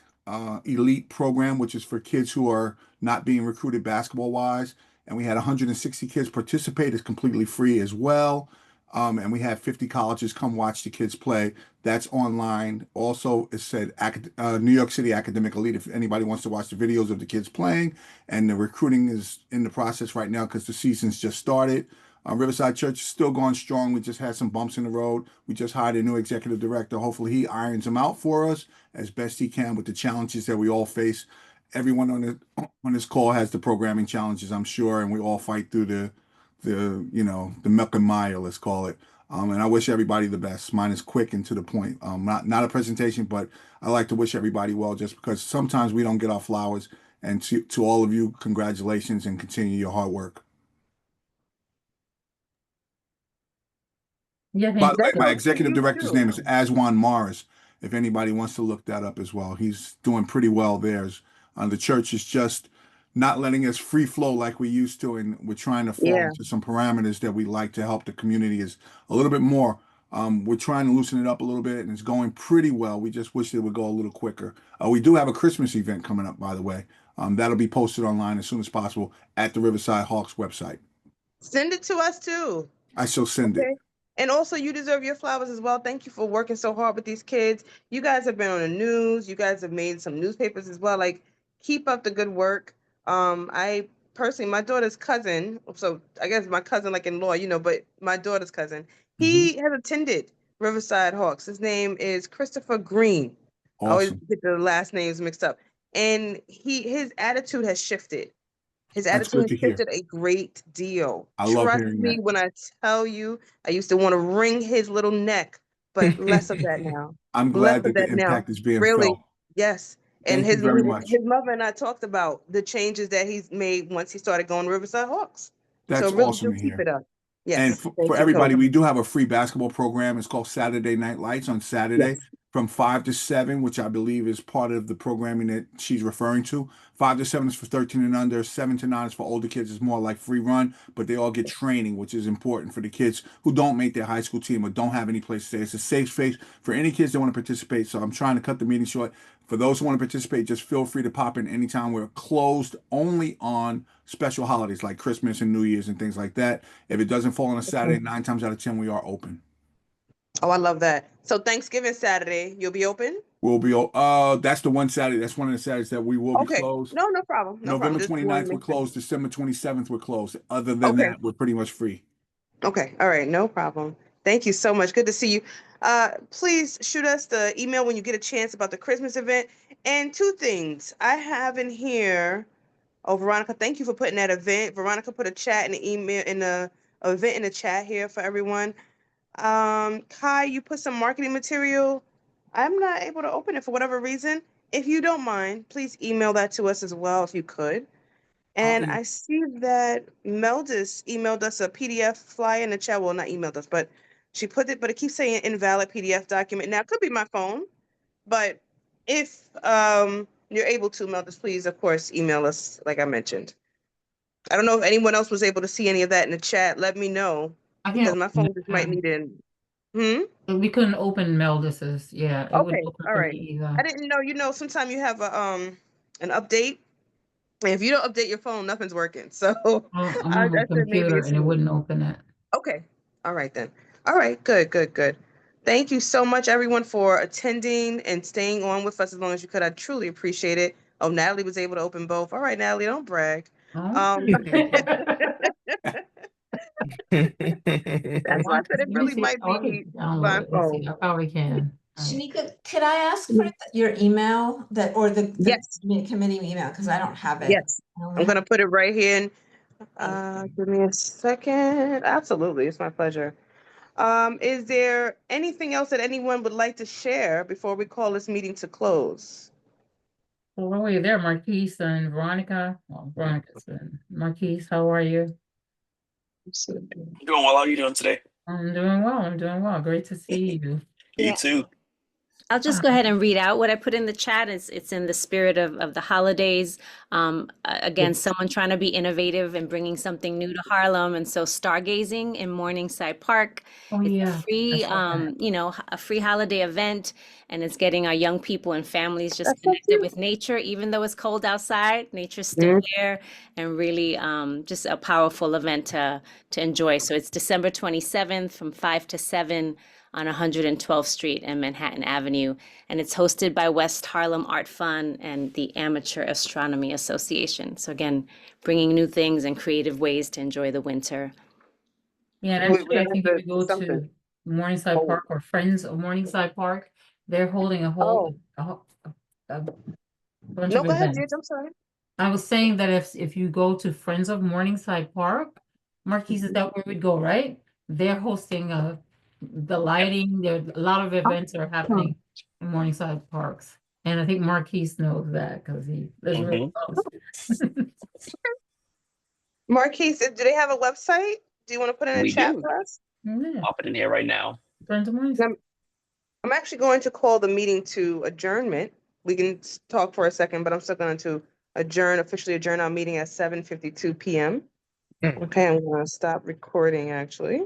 elite program, which is for kids who are not being recruited basketball wise, and we had 160 kids participate. It's completely free as well. And we had 50 colleges come watch the kids play. That's online. Also, it said New York City Academic Elite. If anybody wants to watch the videos of the kids playing, and the recruiting is in the process right now because the season's just started. Riverside Church is still going strong. We just had some bumps in the road. We just hired a new executive director. Hopefully, he irons them out for us as best he can with the challenges that we all face. Everyone on this call has the programming challenges, I'm sure, and we all fight through the milk and mire, let's call it. And I wish everybody the best. Mine is quick and to the point. Not a presentation, but I like to wish everybody well, just because sometimes we don't get our flowers. And to all of you, congratulations and continue your hard work. Yeah, By the way, That's my all for executive you director's too. name is Aswan Morris. If anybody wants to look that up as well, he's doing pretty well there. The church is just not letting us free flow like we used to, and we're trying to fall Yeah. into some parameters that we like to help the community is a little bit more. We're trying to loosen it up a little bit, and it's going pretty well. We just wish it would go a little quicker. We do have a Christmas event coming up, by the way. That'll be posted online as soon as possible at the Riverside Hawks website. Send it to us too. I shall send it. Okay. And also, you deserve your flowers as well. Thank you for working so hard with these kids. You guys have been on the news. You guys have made some newspapers as well. Like, keep up the good work. I personally, my daughter's cousin, so I guess my cousin, like in law, but my daughter's cousin, he has attended Riverside Hawks. His name is Christopher Green. I always Awesome. get the last names mixed up. And his attitude has shifted. His That's attitude good has to hear. shifted a great deal. I love Trust hearing me that. when I tell you, I used to want to wring his little neck, but less of that now. I'm Less glad of that the that now. impact is being Really, felt. yes. And Thank you very much. his mother and I talked about the changes that he's made once he started going to Riverside Hawks. So That's really awesome do to keep hear. it up. And Yes. for Thank you so everybody, much. we do have a free basketball program. It's called Saturday Night Lights on Saturday Yes. from 5 to 7, which I believe is part of the programming that she's referring to. 5 to 7 is for 13 and under. 7 to 9 is for older kids. It's more like free run, but they all get training, which is important for the kids who don't make their high school team or don't have any place to stay. It's a safe space for any kids that want to participate. So I'm trying to cut the meeting short. For those who want to participate, just feel free to pop in anytime. We're closed only on special holidays like Christmas and New Year's and things like that. If it doesn't fall on a Saturday, 9 times out of 10, we are open. Oh, I love that. So Thanksgiving Saturday, you'll be open? We'll be, that's the one Saturday. That's one of the Saturdays that we will be Okay. closed. No, no problem. No problem. November Just wanted 29th, to we're make sure. closed. December 27th, we're closed. Other than Okay. that, we're pretty much free. Okay. All right. No problem. Thank you so much. Good to see you. Please shoot us the email when you get a chance about the Christmas event. And two things I have in here. Oh, Veronica, thank you for putting that event. Veronica put a chat in the email in the event in the chat here for everyone. Kai, you put some marketing material. I'm not able to open it for whatever reason. If you don't mind, please email that to us as well if you could. And I see that Meldis emailed us a PDF flyer in the chat. Well, not emailed us, but she put it, but it keeps saying invalid PDF document. Now, it could be my phone, but if you're able to, Meldis, please, of course, email us, like I mentioned. I don't know if anyone else was able to see any of that in the chat. Let me know, I because can't my phone just might need it. We couldn't open Meldis's. Yeah, it wouldn't Okay, open all for right. me either. I didn't know, sometimes you have an update. And if you don't update your phone, nothing's working. So I'm I on my said maybe computer it's and it me. wouldn't open it. Okay. All right then. All right. Good, good, good. Thank you so much, everyone, for attending and staying on with us as long as you could. I truly appreciate it. Oh, Natalie was able to open both. All right, Natalie, don't brag. Oh. That's why I said it Let me really see. might Oh, I be could my download it. Let's see. phone. I probably can. All right. Shanika, could I ask for your email or the Yes. committee email? Because I don't have it. Yes. I only I'm have- going to put it right here. Give me a second. Absolutely. It's my pleasure. Is there anything else that anyone would like to share before we call this meeting to close? Well, while you're there, Marquise and Veronica. Well, Veronica's and Marquise, how are you? Doing well. How are you doing today? I'm doing well. I'm doing well. Great to see you. You too. I'll just go ahead and read out what I put in the chat. It's in the spirit of the holidays. Again, someone trying to be innovative and bringing something new to Harlem. And so stargazing in Morningside Park. Oh, It's a yeah. free, I saw that. a free holiday event, and it's getting our young people and families just That's so connected cute. with nature, even though it's cold outside. Nature's still there, and really just a powerful event to enjoy. So it's December 27th from 5 to 7 on 112th Street and Manhattan Avenue. And it's hosted by West Harlem Art Fund and the Amateur Astronomy Association. So again, bringing new things and creative ways to enjoy the winter. Yeah, and We're actually, gonna I have think to if you do go something. to Morningside Oh, Park or Friends of Morningside Park, they're holding a oh. bunch No, of go ahead, events. Gidge. I'm sorry. I was saying that if you go to Friends of Morningside Park, Marquise, is that where we'd go, right? They're hosting the lighting. There a lot of events are happening in Morningside Parks, and I think Marquise knows that because he lives real close. Marquise, do they have a website? Do you want to put in a We chat do. for us? Yeah, Pop it in here right now. Friends of Morningside. I'm actually going to call the meeting to adjournment. We can talk for a second, but I'm still going to officially adjourn our meeting at 7:52 p.m. Okay, I'm going to stop recording actually.